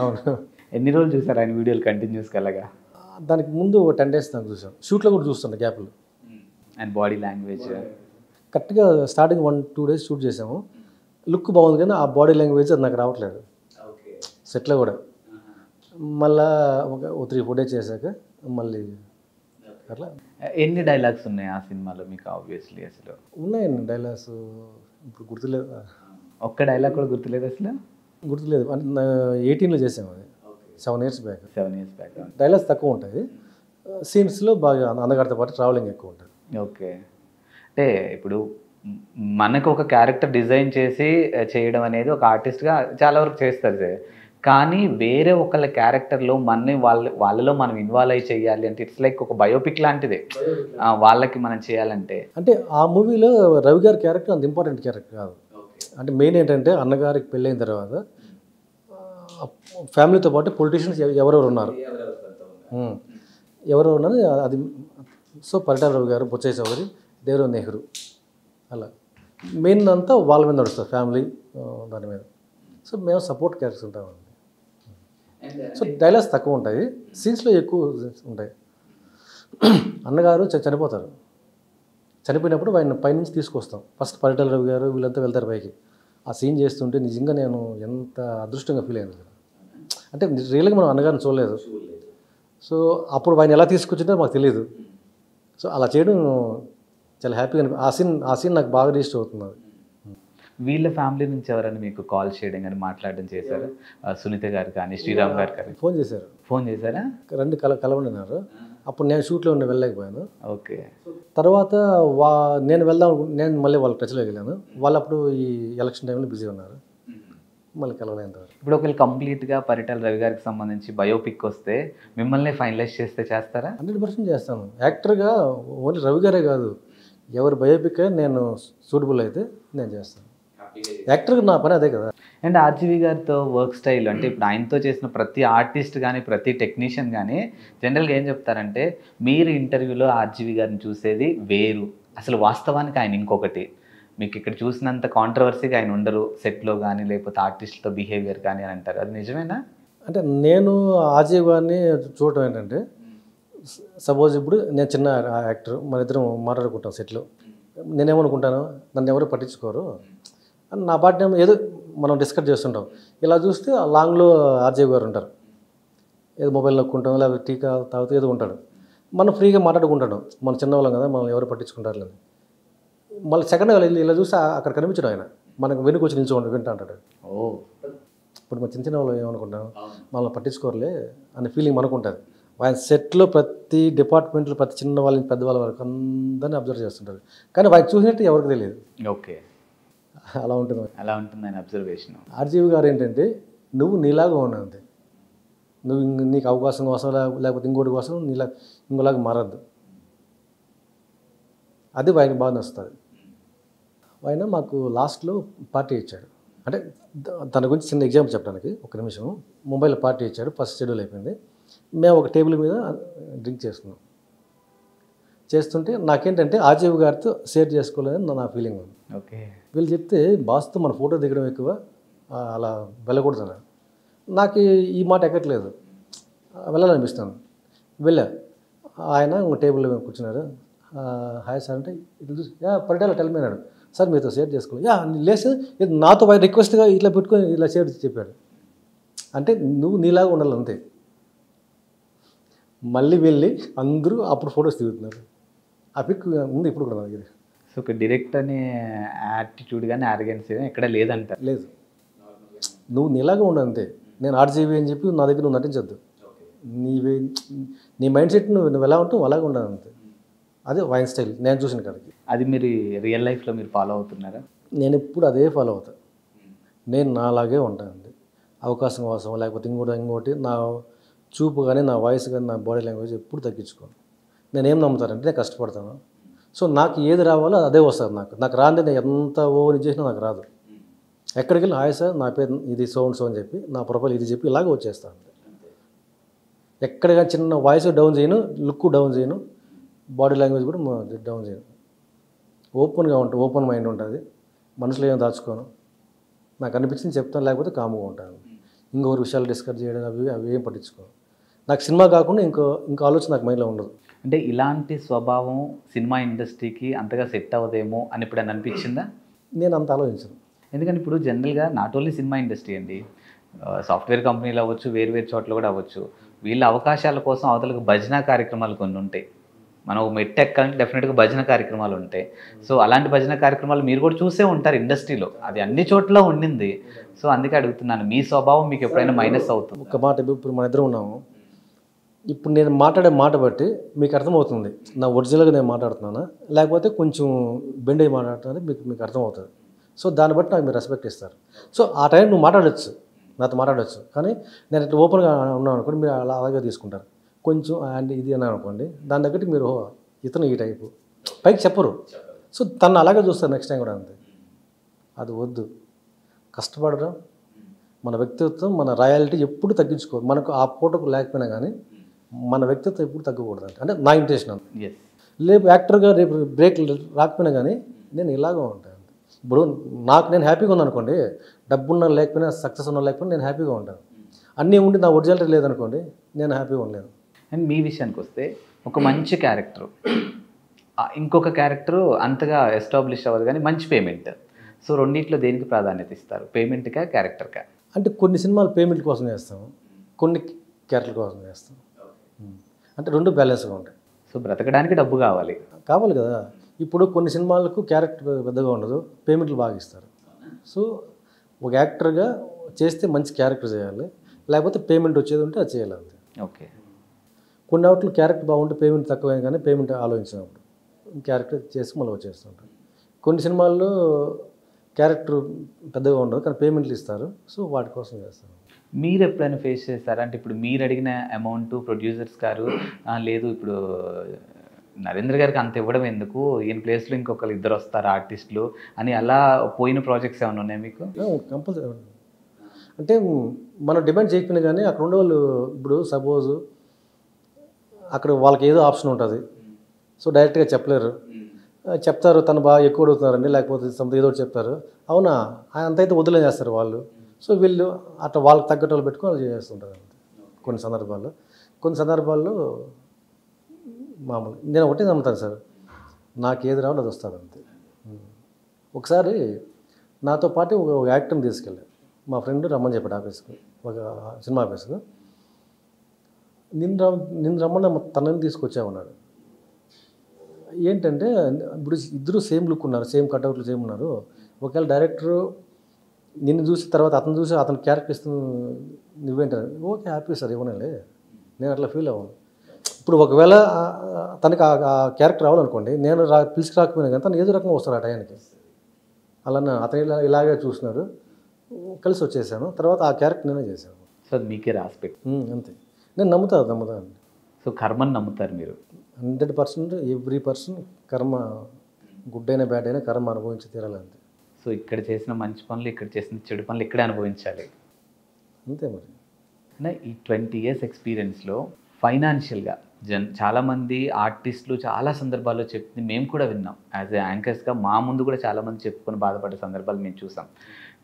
Speaker 2: అవును.
Speaker 1: ఎన్ని రోజులు చూసారు ఆయన వీడియోలు కంటిన్యూస్గా అలాగా?
Speaker 2: దానికి ముందు 10 days దాకా చూసాను, షూట్లో కూడా చూస్తాను గ్యాప్లు.
Speaker 1: అండ్ బాడీ లాంగ్వేజ్
Speaker 2: కరెక్ట్గా స్టార్టింగ్ 1-2 days షూట్ చేసాము, లుక్ బాగుంది కానీ ఆ బాడీ లాంగ్వేజ్ అది నాకు రావట్లేదు సెట్లో కూడా. మళ్ళా ఒక 3-4 days చేశాక మళ్ళీ అట్లా.
Speaker 1: ఎన్ని డైలాగ్స్ ఉన్నాయి ఆ సినిమాలో మీకు? ఆబ్వియస్లీ అసలు
Speaker 2: ఉన్నాయండి డైలాగ్స్, ఇప్పుడు గుర్తులేదు.
Speaker 1: ఒక్క డైలాగ్ కూడా గుర్తులేదు అసలు?
Speaker 2: గుర్తులేదు, అంటే 18లో చేసాము, అది 7 years back.
Speaker 1: 7 years back.
Speaker 2: Dialogues తక్కువ ఉంటాయి, సీన్స్లో బాగా అందగారితో పాటు ట్రావెలింగ్ ఎక్కువ ఉంటుంది.
Speaker 1: ఓకే. అంటే ఇప్పుడు మనకు ఒక క్యారెక్టర్ డిజైన్ చేసి చేయడం అనేది ఒక ఆర్టిస్ట్గా చాలా వరకు చేస్తారు సార్, కానీ వేరే ఒకళ్ళ క్యారెక్టర్లో మనని వాళ్ళలో మనం ఇన్వాల్వ్ అయ్యి చేయాలి అంటే ఇట్స్ లైక్ ఒక బయోపిక్ లాంటిదే వాళ్ళకి మనం చేయాలంటే.
Speaker 2: అంటే ఆ మూవీలో రవి గారి క్యారెక్టర్ అంత ఇంపార్టెంట్ క్యారెక్టర్ కాదు. అంటే మెయిన్ ఏంటంటే అన్నగారికి పెళ్ళైన తర్వాత ఫ్యామిలీతో పాటు పొలిటీషియన్స్ ఎవరెవరు ఉన్నారు, ఎవరెవరు ఉన్నారు అది. సో పరిటాల రవి గారు, బొచ్చయ్య చౌదరి, దేవరావు నెహ్రూ, అలా మెయిన్ అంతా వాళ్ళ మీద నడుస్తారు, ఫ్యామిలీ దాని మీద. సో మేము సపోర్ట్ క్యారెక్టర్స్ ఉంటామండి. సో డైలాగ్స్ తక్కువ ఉంటాయి, సీన్స్లో ఎక్కువ ఉంటాయి. అన్నగారు చనిపోతారు, చనిపోయినప్పుడు ఆయన పైనుంచి తీసుకొస్తాం. ఫస్ట్ పరిటాల రవి గారు వీళ్ళంతా వెళ్తారు పైకి. ఆ సీన్ చేస్తుంటే నిజంగా నేను ఎంత అదృష్టంగా ఫీల్ అయ్యాను. అంటే రియల్గా మనం అన్నగారిని చూడలేదు, సో అప్పుడు ఆయన ఎలా తీసుకొచ్చిందో మాకు తెలియదు. సో అలా చేయడం చాలా హ్యాపీగా ఆ సీన్ నాకు బాగా రిజిస్టర్ అవుతుంది.
Speaker 1: వీళ్ళ ఫ్యామిలీ నుంచి ఎవరైనా మీకు కాల్ చేయడం కానీ మాట్లాడడం చేశారు? సునీత గారు కానీ శ్రీరామ్ గారు కానీ
Speaker 2: ఫోన్ చేశారా? రండి కలవన్నారు. అప్పుడు నేను షూట్లో వెళ్ళలేకపోయాను.
Speaker 1: ఓకే.
Speaker 2: తర్వాత నేను మళ్ళీ వాళ్ళ టచ్లోకి వెళ్ళాను. వాళ్ళు అప్పుడు ఈ ఎలక్షన్ టైంలో బిజీ ఉన్నారు, మళ్ళీ కలవలేదు.
Speaker 1: ఇప్పుడు ఒకవేళ కంప్లీట్గా పరిటాల రవి గారికి సంబంధించి బయోపిక్ వస్తే మిమ్మల్ని ఫైనలైజ్ చేస్తారా?
Speaker 2: 100% చేస్తాను. యాక్టర్గా ఓన్లీ రవి గారే కాదు, ఎవరు బయోపిక్ నేను సూటబుల్ అయితే నేను చేస్తాను. యాక్టర్గా నా పని అదే కదా.
Speaker 1: అండ్ ఆర్జీవి గారితో వర్క్ స్టైల్ అంటే ఇప్పుడు ఆయనతో చేసిన ప్రతి ఆర్టిస్ట్ కానీ ప్రతి టెక్నీషియన్ కానీ జనరల్గా ఏం చెప్తారంటే, మీరు ఇంటర్వ్యూలో ఆర్జీవి గారిని చూసేది వేరు, అసలు వాస్తవానికి ఆయన ఇంకొకటి. మీకు ఇక్కడ చూసినంత కాంట్రవర్సీగా ఆయన ఉండరు సెట్లో కానీ, లేకపోతే ఆర్టిస్ట్తో బిహేవియర్ కానీ అని అంటారు. అది నిజమేనా?
Speaker 2: అంటే నేను ఆర్జీవి గారిని చూడటం ఏంటంటే, సపోజ్ ఇప్పుడు నేను చిన్న యాక్టర్, మన ఇద్దరం మాట్లాడుకుంటాం సెట్లో. నేనేమనుకుంటాను, నన్ను ఎవరు పట్టించుకోరు అని నా పార్టీ ఏదో మనం డిస్కస్ చేస్తుంటాం. ఇలా చూస్తే లాంగ్లో ఆర్జీవి గారు ఉంటారు, ఏదో మొబైల్ నొక్కుంటాం, లేకపోతే టీ తాగుతూ ఏదో ఉంటాడు. మనం ఫ్రీగా మాట్లాడుకుంటాడు, మన చిన్నవాళ్ళం కదా, మనం ఎవరు పట్టించుకుంటారు లేదు. మళ్ళీ సెకండ్ ఇలా చూస్తే అక్కడ కనిపించడం ఆయన మనకు వెనుక వచ్చి నిల్చోండి వింటా అంటాడు. ఇప్పుడు మన చిన్న వాళ్ళు ఏమనుకుంటాం, మనల్ని పట్టించుకోరలే అనే ఫీలింగ్ మనకు ఉంటుంది. ఆయన సెట్లో ప్రతి డిపార్ట్మెంట్లో ప్రతి చిన్న వాళ్ళని పెద్దవాళ్ళ వరకు అందరినీ అబ్జర్వ్ చేస్తుంటారు, కానీ ఆయన చూసినట్టు ఎవరికి తెలియదు.
Speaker 1: ఓకే,
Speaker 2: అలా ఉంటుంది
Speaker 1: ఆయన అబ్జర్వేషన్.
Speaker 2: ఆర్జీవి గారు ఏంటంటే, నువ్వు నీలాగా ఉన్నది, నువ్వు నీకు అవకాశం కోసం లేకపోతే ఇంకోటి కోసం ఇంకోలాగా మారద్దు, అది ఆయనకి బాగా నచ్చుతుంది. ఆయన మాకు లాస్ట్లో పార్టీ ఇచ్చాడు. అంటే తన గురించి చిన్న ఎగ్జాంపుల్ చెప్పడానికి ఒక నిమిషం. ముంబైలో పార్టీ ఇచ్చాడు, ఫస్ట్ షెడ్యూల్ అయిపోయింది. మేము ఒక టేబుల్ మీద డ్రింక్ చేసుకున్నాం. చేస్తుంటే నాకేంటంటే ఆర్జీవి గారితో షేర్ చేసుకోలేదని నా ఫీలింగ్ ఉంది.
Speaker 1: ఓకే,
Speaker 2: వీళ్ళు చెప్తే బాస్తో మన ఫోటో దిగడం ఎక్కువ, అలా వెళ్ళకూడదు అన్నారు. నాకు ఈ మాట ఎక్కట్లేదు, వెళ్ళాలనిపిస్తాను. వెళ్ళా, ఆయన టేబుల్ కూర్చున్నారు. హాయ్ సార్ అంటే ఇట్లా చూసి పరిటాల టెల్మేనాడు, సార్ మీతో షేర్ చేసుకోవాలి. లేదు నాతో రిక్వెస్ట్గా ఇట్లా పెట్టుకొని ఇలా షేర్ చెప్పాడు. అంటే నువ్వు నీలాగా ఉండాలి అంతే. మళ్ళీ వెళ్ళి అందరూ అప్పుడు ఫొటోస్ దిగుతున్నారు. ఆ పిక్ ఉంది ఇప్పుడు కూడా నా దగ్గర.
Speaker 1: సో ఒక డైరెక్ట్ అనే యాటిట్యూడ్ కానీ ఆర్గెన్స్ ఎక్కడ లేదంట.
Speaker 2: లేదు, నువ్వు నీలాగా ఉండు అంతే. నేను ఆర్జీవి అని చెప్పి నా దగ్గర నువ్వు నటించద్దు. నీ మైండ్ సెట్ నువ్వు ఎలా ఉంటావు అలాగే ఉండాలి అంతే. అదే వైన్ స్టైల్ నేను చూసిన కాడికి.
Speaker 1: అది మీరు రియల్ లైఫ్లో మీరు ఫాలో అవుతున్నారా?
Speaker 2: నేను ఎప్పుడు అదే ఫాలో అవుతాను. నేను నాలాగే ఉంటాను అంతే. అవకాశం కోసం లేకపోతే ఇంకోటి నా చూపు కానీ నా వాయిస్ కానీ నా బాడీ లాంగ్వేజ్ ఎప్పుడు తగ్గించుకోను. నేనేం నమ్ముతానంటే నేను కష్టపడతాను. సో నాకు ఏది రావాలో అదే వస్తుంది. నాకు రాంది నేను ఎంత ఓవర్ చేసినా నాకు రాదు. ఎక్కడికి వెళ్ళి హాయ్ సార్ నా పేరు ఇది సో అని చెప్పి నా ప్రొఫైల్ ఇది చెప్పి ఇలాగే వచ్చేస్తాను. ఎక్కడిగా చిన్న వాయిస్ డౌన్ చేయను, లుక్ డౌన్ చేయను, బాడీ లాంగ్వేజ్ కూడా డౌన్ చేయను. ఓపెన్గా ఉంటుంది, ఓపెన్ మైండ్ ఉంటుంది. మనసులో ఏం దాచుకోను. నాకు అనిపించింది చెప్తాను, లేకపోతే కామ్గా ఉంటాను. ఇంకొకరి విషయాలు డిస్కస్ చేయడం అవి ఏం పట్టించుకోను. నాకు సినిమా కాకుండా ఇంకో ఆలోచన నాకు మైండ్లో ఉండదు.
Speaker 1: అంటే ఇలాంటి స్వభావం సినిమా ఇండస్ట్రీకి అంతగా సెట్ అవ్వదేమో అని ఇప్పుడు అని అనిపించిందా?
Speaker 2: నేను అంత ఆలోచించను.
Speaker 1: ఎందుకంటే ఇప్పుడు జనరల్గా నాట్ ఓన్లీ సినిమా ఇండస్ట్రీ అండి, సాఫ్ట్వేర్ కంపెనీలు అవ్వచ్చు, వేరు చోట్ల కూడా అవ్వచ్చు, వీళ్ళ అవకాశాల కోసం అవతలకు భజన కార్యక్రమాలు కొన్ని ఉంటాయి. మనం మెట్ ఎక్కాలంటే డెఫినెట్గా భజన కార్యక్రమాలు ఉంటాయి. సో అలాంటి భజన కార్యక్రమాలు మీరు కూడా చూసే ఉంటారు ఇండస్ట్రీలో, అది అన్ని చోట్ల ఉండింది. సో అందుకే అడుగుతున్నాను, మీ స్వభావం మీకు ఎప్పుడైనా మైనస్ అవుతుంది?
Speaker 2: ఒక మాట, ఇప్పుడు మన ఇద్దరం ఉన్నాము, ఇప్పుడు నేను మాట్లాడే మాట బట్టి మీకు అర్థమవుతుంది నా ఒరిజినల్గా నేను మాట్లాడుతున్నానా లేకపోతే కొంచెం బెండ్ అయ్యి మాట్లాడుతున్నా మీకు అర్థమవుతుంది. సో దాన్ని బట్టి నాకు మీరు రెస్పెక్ట్ ఇస్తారు. సో ఆ టైం నువ్వు మాట్లాడచ్చు, నాతో మాట్లాడచ్చు, కానీ నేను ఇట్లా ఓపెన్గా ఉన్నాను అనుకోండి, మీరు అలాగే తీసుకుంటారు. కొంచెం అండ్ ఇది అన్నాను అనుకోండి, దాని దగ్గరికి మీరు ఇతను ఈ టైపు పైకి చెప్పరు. సో తను అలాగే చూస్తారు నెక్స్ట్ టైం కూడా. అంతే, అది వద్దు. కష్టపడడం, మన వ్యక్తిత్వం, మన రాయాలిటీ ఎప్పుడు తగ్గించుకో. మనకు ఆ పూటకు లేకపోయినా కానీ మన వ్యక్తిత్వం ఎప్పుడు తగ్గకూడదు. అంటే నా ఇంటెన్షన్ అంత. రేపు యాక్టర్గా రేపు బ్రేక్ రాకపోయినా కానీ నేను ఇలాగే ఉంటాను. ఇప్పుడు నేను హ్యాపీగా ఉన్నాను అనుకోండి, డబ్బున్న లేకపోయినా సక్సెస్ ఉన్న లేకపోయినా నేను హ్యాపీగా ఉంటాను. అన్నీ ఉండి నా ఒరిజినాలిటీ లేదనుకోండి నేను హ్యాపీగా ఉండలేను.
Speaker 1: అండ్ మీ విషయానికి వస్తే ఒక మంచి క్యారెక్టర్, ఇంకొక క్యారెక్టర్ అంతగా ఎస్టాబ్లిష్ అవ్వదు కానీ మంచి పేమెంట్, సో రెండింటిలో దేనికి ప్రాధాన్యత ఇస్తారు, పేమెంట్కా క్యారెక్టర్కా?
Speaker 2: అంటే కొన్ని సినిమాలు పేమెంట్ కోసం చేస్తాం, కొన్ని క్యారెక్టర్ కోసం చేస్తాం. అంటే రెండు బ్యాలెన్స్గా ఉంటాయి.
Speaker 1: సో బ్రతకడానికి డబ్బు కావాలి
Speaker 2: కదా. ఇప్పుడు కొన్ని సినిమాలకు క్యారెక్టర్ పెద్దగా ఉండదు, పేమెంట్లు బాగా ఇస్తారు. సో ఒక యాక్టర్గా చేస్తే మంచి క్యారెక్టర్ చేయాలి, లేకపోతే పేమెంట్ వచ్చేది ఉంటే అది చేయాలి అంతే.
Speaker 1: ఓకే.
Speaker 2: కొన్ని వాటిలో క్యారెక్టర్ బాగుంటే పేమెంట్ తక్కువైనా కానీ పేమెంట్ ఆలోచించినప్పుడు క్యారెక్టర్ చేసి మళ్ళీ వచ్చేస్తుంటారు. కొన్ని సినిమాల్లో క్యారెక్టర్ పెద్దగా ఉండదు కానీ పేమెంట్లు ఇస్తారు, సో వాటి కోసం చేస్తారు.
Speaker 1: మీరు ఎప్పుడైనా ఫేస్ చేస్తారా? అంటే ఇప్పుడు మీరు అడిగిన అమౌంట్ ప్రొడ్యూసర్స్ గారు లేదు ఇప్పుడు నరేంద్ర గారికి అంత ఇవ్వడం ఎందుకు, ఈయన ప్లేస్లో ఇంకొకరు ఇద్దరు వస్తారు ఆర్టిస్టులు అని అలా పోయిన ప్రాజెక్ట్స్ ఏమైనా ఉన్నాయి మీకు?
Speaker 2: కంపల్సరీ. అంటే మనం డిమాండ్ చేయకపోయినా కానీ అక్కడ ఉండేవాళ్ళు, ఇప్పుడు సపోజ్ అక్కడ వాళ్ళకి ఏదో ఆప్షన్ ఉంటుంది, సో డైరెక్ట్గా చెప్పలేరు. చెప్తారు తను బాగా ఎక్కువ అడుగుతున్నారండి, లేకపోతే సంథింగ్ ఏదో చెప్తారు, అవునా అంతైతే వదిలే చేస్తారు వాళ్ళు. సో వీళ్ళు అట్లా వాళ్ళకి తగ్గట్టు వాళ్ళు పెట్టుకొని వాళ్ళు చేస్తుంటారు అంతే. కొన్ని సందర్భాల్లో మామూలు నేను ఒకటే నమ్ముతాను సార్, నాకు ఏది రావాలో అది వస్తుంది అంతే. ఒకసారి నాతో పాటు ఒక యాక్టర్ని తీసుకెళ్ళాను, మా ఫ్రెండ్ రమ్మని చెప్పాడు ఆఫీస్కి, ఒక సినిమా ఆఫీస్కి. నిన్ను రమ్మని తనని తీసుకొచ్చామన్నాడు. ఏంటంటే ఇప్పుడు ఇద్దరు సేమ్ లుక్ ఉన్నారు, సేమ్ కట్అవుట్లు సేమ్ ఉన్నారు. ఒకవేళ డైరెక్టరు నిన్ను చూసి తర్వాత అతను చూసి అతను క్యారెక్టర్ ఇస్తూ నువ్వేంటారు, ఓకే హ్యాపీ సార్ ఇవ్వనండి, నేను అట్లా ఫీల్ అవ్వను. ఇప్పుడు ఒకవేళ తనకి ఆ క్యారెక్టర్ రావాలనుకోండి, నేను పిలిచి రాకపోయినా కానీ తను ఏదో రకంగా వస్తారు ఆ టైంకి. అలా అతను ఇలాగే చూసినాడు, కలిసి వచ్చేసాను. తర్వాత ఆ క్యారెక్టర్ నేనే చేశాను.
Speaker 1: సో అది మీకే రాసిపెట్టి
Speaker 2: అంతే. నేను నమ్ముతాను.
Speaker 1: సో కర్మని నమ్ముతారు మీరు?
Speaker 2: 100% ఎవ్రీ పర్సన్ కర్మ, గుడ్ అయినా బ్యాడ్ అయినా కర్మ అనుభవించి తీరాలి అంతే.
Speaker 1: సో ఇక్కడ చేసిన మంచి పనులు, ఇక్కడ చేసిన చెడు పనులు ఇక్కడే అనుభవించాలి
Speaker 2: అంతే. మరి
Speaker 1: అంటే ఈ 20 years ఎక్స్పీరియన్స్లో ఫైనాన్షియల్గా చాలామంది ఆర్టిస్టులు చాలా సందర్భాల్లో చెప్తుంది మేము కూడా విన్నాం, యాజ్ ఏ యాంకర్స్గా మా ముందు కూడా చాలామంది చెప్పుకొని బాధపడే సందర్భాలు మేము చూసాం.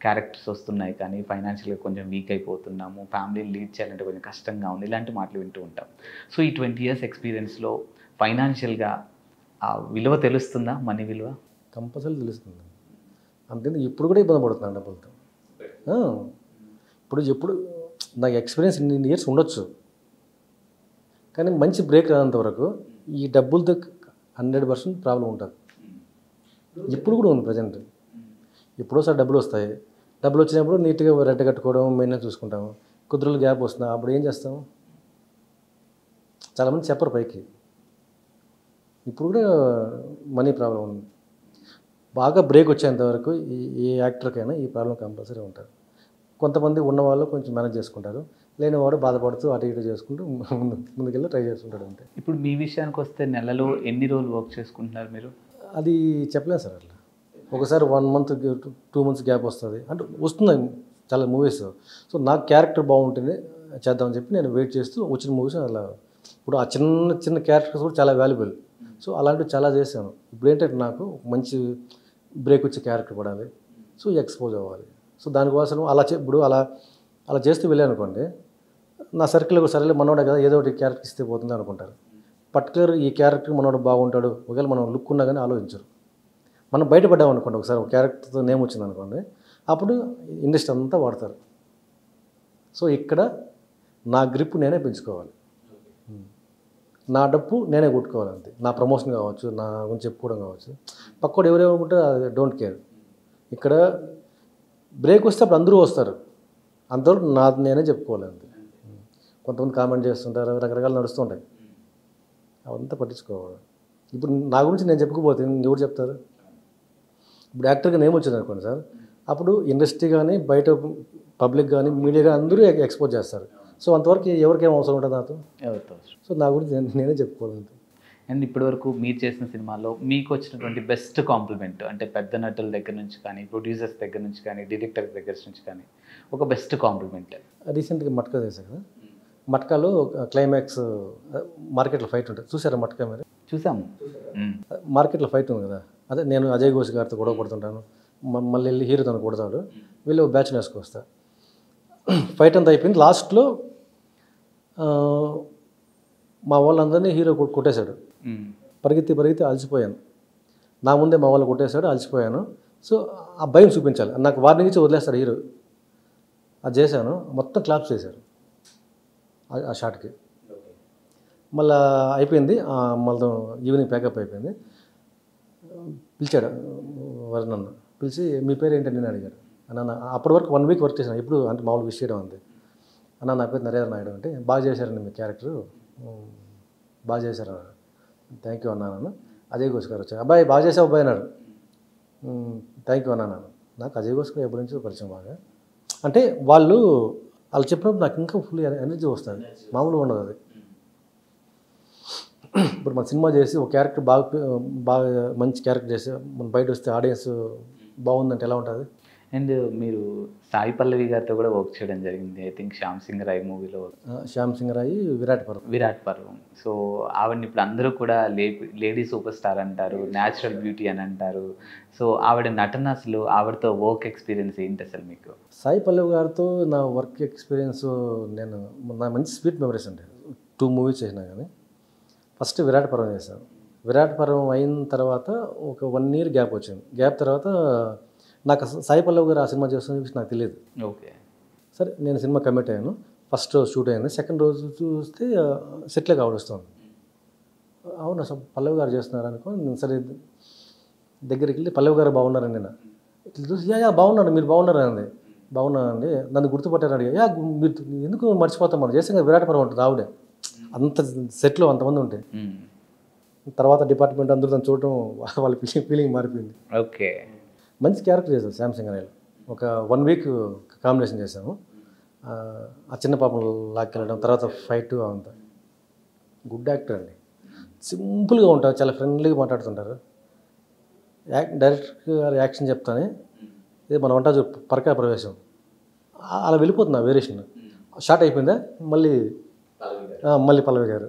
Speaker 1: క్యారెక్టర్స్ వస్తున్నాయి కానీ ఫైనాన్షియల్గా కొంచెం వీక్ అయిపోతున్నాము, ఫ్యామిలీని లీడ్ చేయాలంటే కొంచెం కష్టంగా ఉంది, ఇలాంటి మాటలు వింటూ ఉంటాం. సో ఈ 20 years ఎక్స్పీరియన్స్లో ఫైనాన్షియల్గా ఆ విలువ తెలుస్తుందా, మనీ విలువ?
Speaker 2: కంపల్సరీ తెలుస్తుంది. అంతే. ఇప్పుడు కూడా ఇబ్బంది పడుతున్నాను డబ్బులతో. ఇప్పుడు నాకు ఎక్స్పీరియన్స్ ఇన్ని ఇయర్స్ ఉండొచ్చు, కానీ మంచి బ్రేక్ రానంత వరకు ఈ డబ్బులతో 100% ప్రాబ్లం ఉంటుంది. ఇప్పుడు కూడా ఉంది ప్రజెంట్. ఎప్పుడోసారి డబ్బులు వస్తాయి, డబ్బులు వచ్చినప్పుడు నీట్గా రెంట్ కట్టుకోవడం, మెయింటెనెన్స్ చూసుకుంటాము. కొద్ది రోజులు గ్యాప్ వస్తుంది, అప్పుడు ఏం చేస్తాము? చాలామంది చెప్పరు పైకి. ఇప్పుడు కూడా మనీ ప్రాబ్లం ఉంది. బాగా బ్రేక్ వచ్చేంత వరకు ఏ యాక్టర్కైనా ఈ ప్రాబ్లం కంపల్సరీ ఉంటుంది. కొంతమంది ఉన్నవాళ్ళు కొంచెం మేనేజ్ చేసుకుంటారు, లేనివాడు బాధపడుతూ అటు ఇటు చేసుకుంటూ ముందుకెళ్ళి ట్రై చేస్తుంటాడు అంతే.
Speaker 1: ఇప్పుడు మీ విషయానికి వస్తే నెలలో ఎన్ని రోజులు వర్క్ చేసుకుంటున్నారు మీరు?
Speaker 2: అది చెప్పలేను సార్ అట్లా. ఒకసారి 1 మంత్ 2 మంత్స్ గ్యాప్ వస్తుంది అంటే వస్తున్నాయి చాలా మూవీస్. సో నాకు క్యారెక్టర్ బాగుంటుంది చేద్దామని చెప్పి నేను వెయిట్ చేస్తూ వచ్చిన మూవీస్ అలా. ఇప్పుడు ఆ చిన్న చిన్న క్యారెక్టర్స్ కూడా చాలా వాల్యుబుల్. సో అలాంటివి చాలా చేశాను. ఇప్పుడు ఏంటంటే నాకు మంచి బ్రేక్ వచ్చే క్యారెక్టర్ పడాలి, సో ఎక్స్పోజ్ అవ్వాలి. సో దానికోసం ఇప్పుడు అలా చేస్తూ వెళ్ళాను అనుకోండి, నా సర్కిల్ సరేలే మనోడే కదా ఏదో ఒకటి క్యారెక్టర్ ఇస్తే పోతుంది అనుకుంటారు. పర్టికులర్ ఈ క్యారెక్టర్ మనోడు బాగుంటాడు, ఒకవేళ మనం లుక్ ఉన్నా కానీ ఆలోచించరు. మనం బయటపడ్డాం అనుకోండి, ఒకసారి ఒక క్యారెక్టర్తో నేమ్ వచ్చింది అనుకోండి, అప్పుడు ఇండస్ట్రీ అంతా వాడతారు. సో ఇక్కడ నా గ్రిప్ నేనే పెంచుకోవాలి, నా డప్పు నేనే కొట్టుకోవాలి అంతే. నా ప్రమోషన్ కావచ్చు, నా గురించి చెప్పుకోవడం కావచ్చు, పక్కోడు ఎవరేమనుకుంటే డోంట్ కేర్. ఇక్కడ బ్రేక్ వస్తే అప్పుడు అందరూ వస్తారు, అంతవరకు నేనే చెప్పుకోవాలి అంతే. కొంతమంది కామెంట్ చేస్తుంటారు, రకరకాలు నడుస్తుంటాయి, అవంతా పట్టించుకోవాలి. ఇప్పుడు నా గురించి నేను చెప్పుకోపోతే ఎవరు చెప్తారు? ఇప్పుడు యాక్టర్గా నేమ్ వచ్చింది అనుకోండి సార్, అప్పుడు ఇండస్ట్రీ కానీ బయట పబ్లిక్ కానీ మీడియా కానీ అందరూ ఎక్స్పోజ్ చేస్తారు. సో అంతవరకు ఎవరికేం అవసరం ఉంటుంది నాతో?
Speaker 1: ఎవరితో?
Speaker 2: సో నా గురించి నేనే చెప్పుకోవాలి అంతే.
Speaker 1: అండ్ ఇప్పటివరకు మీరు చేసిన సినిమాల్లో మీకు వచ్చినటువంటి బెస్ట్ కాంప్లిమెంట్ అంటే పెద్ద నటుల దగ్గర నుంచి కానీ, ప్రొడ్యూసర్స్ దగ్గర నుంచి కానీ, డైరెక్టర్స్ దగ్గర నుంచి కానీ ఒక బెస్ట్ కాంప్లిమెంట్?
Speaker 2: రీసెంట్గా మట్కా చేశాను కదా, మట్కాలో క్లైమాక్స్ మార్కెట్లో ఫైట్ ఉంటుంది, చూసారా మట్కా మీరు?
Speaker 1: చూసాము.
Speaker 2: మార్కెట్లో ఫైట్ ఉంది కదా, అదే నేను అజయ్ ఘోష్ గారితో గొడవ పడుతుంటాను, మళ్ళీ వెళ్ళి హీరో తను కొడతాడు, వీళ్ళు బ్యాచ్ వేసుకొస్తా. ఫైట్ అంతా అయిపోయింది, లాస్ట్లో మా వాళ్ళందరినీ హీరో కొట్టేశాడు. పరిగెత్తి అలసిపోయాను, నా ముందే మా వాళ్ళు కొట్టేశాడు, అలసిపోయాను. సో ఆ భయం చూపించాలి, నాకు వార్నింగ్ ఇచ్చి వదిలేస్తాడు హీరో. అది చేశాను, మొత్తం క్లాప్స్ చేశారు ఆ షాట్కి. మళ్ళీ అయిపోయింది, మళ్ళీ ఈవినింగ్ ప్యాకప్ అయిపోయింది. పిలిచాడు నన్ను, పిలిచి మీ పేరు ఏంటండి నేను అడిగాడు. అన్న అప్పటి వరకు 1 వీక్ వర్క్ చేశాను, ఎప్పుడు అంటే మామూలు విష్ చేయడం అంతే. అన్న నా పేరు నరేంద్ర నాయుడు అంటే, బాగా చేశారండి మీ క్యారెక్టరు, బాగా చేశారు, థ్యాంక్ యూ అన్నాను. అజయ్ ఘోష్ గారు వచ్చారు, అబ్బాయి బాగా చేసావు అబ్బాయి అన్నాడు. థ్యాంక్ యూ అన్నాను. నాకు అజయ్ ఘోష్ గారు ఎప్పటి నుంచో పరిచయం బాగా. అంటే వాళ్ళు చెప్పినప్పుడు నాకు ఇంకా ఫుల్ ఎనర్జీ వస్తుంది, మామూలుగా ఉండదు అది. ఇప్పుడు మన సినిమా చేసి ఒక క్యారెక్టర్ బాగా మంచి క్యారెక్టర్ చేసి మన బయట వస్తే ఆడియన్స్ బాగుందంటే ఎలా ఉంటుంది?
Speaker 1: అండ్ మీరు సాయి పల్లవి గారితో కూడా వర్క్ చేయడం జరిగింది, ఐ థింక్ శ్యామ్ సింగ్ రాయ్ మూవీలో.
Speaker 2: శ్యామ్ సింగ్ రాయ్ విరాట్ పర్వం.
Speaker 1: సో ఆవిడని ఇప్పుడు అందరూ కూడా లేడీ సూపర్ స్టార్ అంటారు, న్యాచురల్ బ్యూటీ అని అంటారు. సో ఆవిడ నటన, అసలు ఆవిడతో వర్క్ ఎక్స్పీరియన్స్ ఏంటి అసలు మీకు?
Speaker 2: సాయి పల్లవి గారితో నా వర్క్ ఎక్స్పీరియన్స్, నా మంచి స్వీట్ మెమరీస్ అండి. 2 మూవీస్ చేసినా కానీ ఫస్ట్ విరాట్ పర్వం చేశాను. విరాట్ పర్వం అయిన తర్వాత ఒక 1 year గ్యాప్ వచ్చింది. గ్యాప్ తర్వాత నాకు సాయి పల్లవి గారు ఆ సినిమా చేస్తున్న విషయం నాకు తెలియదు.
Speaker 1: ఓకే,
Speaker 2: సరే నేను సినిమా కమిట్ అయ్యాను. ఫస్ట్ రోజు షూట్ అయింది, సెకండ్ రోజు చూస్తే సెట్లే కావడం వస్తుంది. అవును అసలు పల్లవి గారు చేస్తున్నారు అనుకో, సరే దగ్గరికి వెళ్ళి పల్లవి గారు బాగున్నారండి, నేను ఇట్లా చూసి యా బాగున్నాను, మీరు బాగున్నారా అండి. బాగున్నానండి, నన్ను గుర్తుపట్టారు అడిగా. మీరు ఎందుకు మర్చిపోతాం, మనం చేసాం కదా విరాట్ పర్వం ఉంటుంది, ఆవిడే అంత సెట్లో అంతమంది ఉంటాయి. తర్వాత డిపార్ట్మెంట్ అందరూ దాన్ని చూడటం వాళ్ళ ఫీలింగ్ మారిపోయింది.
Speaker 1: ఓకే,
Speaker 2: మంచి క్యారెక్టర్ చేశారు శ్యామ్ సింగ్ రాయ్. ఒక 1 week కాంబినేషన్ చేశాము. ఆ చిన్న పాపను లాక్కెళ్ళడం, తర్వాత ఫైట్, అంతా గుడ్ యాక్టర్ అండి. సింపుల్గా ఉంటారు, చాలా ఫ్రెండ్లీగా మాట్లాడుతుంటారు. డైరెక్టర్ గారు యాక్షన్ చెప్తానే ఇది మన వంట పరకా ప్రవేశం అలా వెళ్ళిపోతుంది ఆ వేరియేషన్. షార్ట్ అయిపోయిందా మళ్ళీ పల్లవి గారు.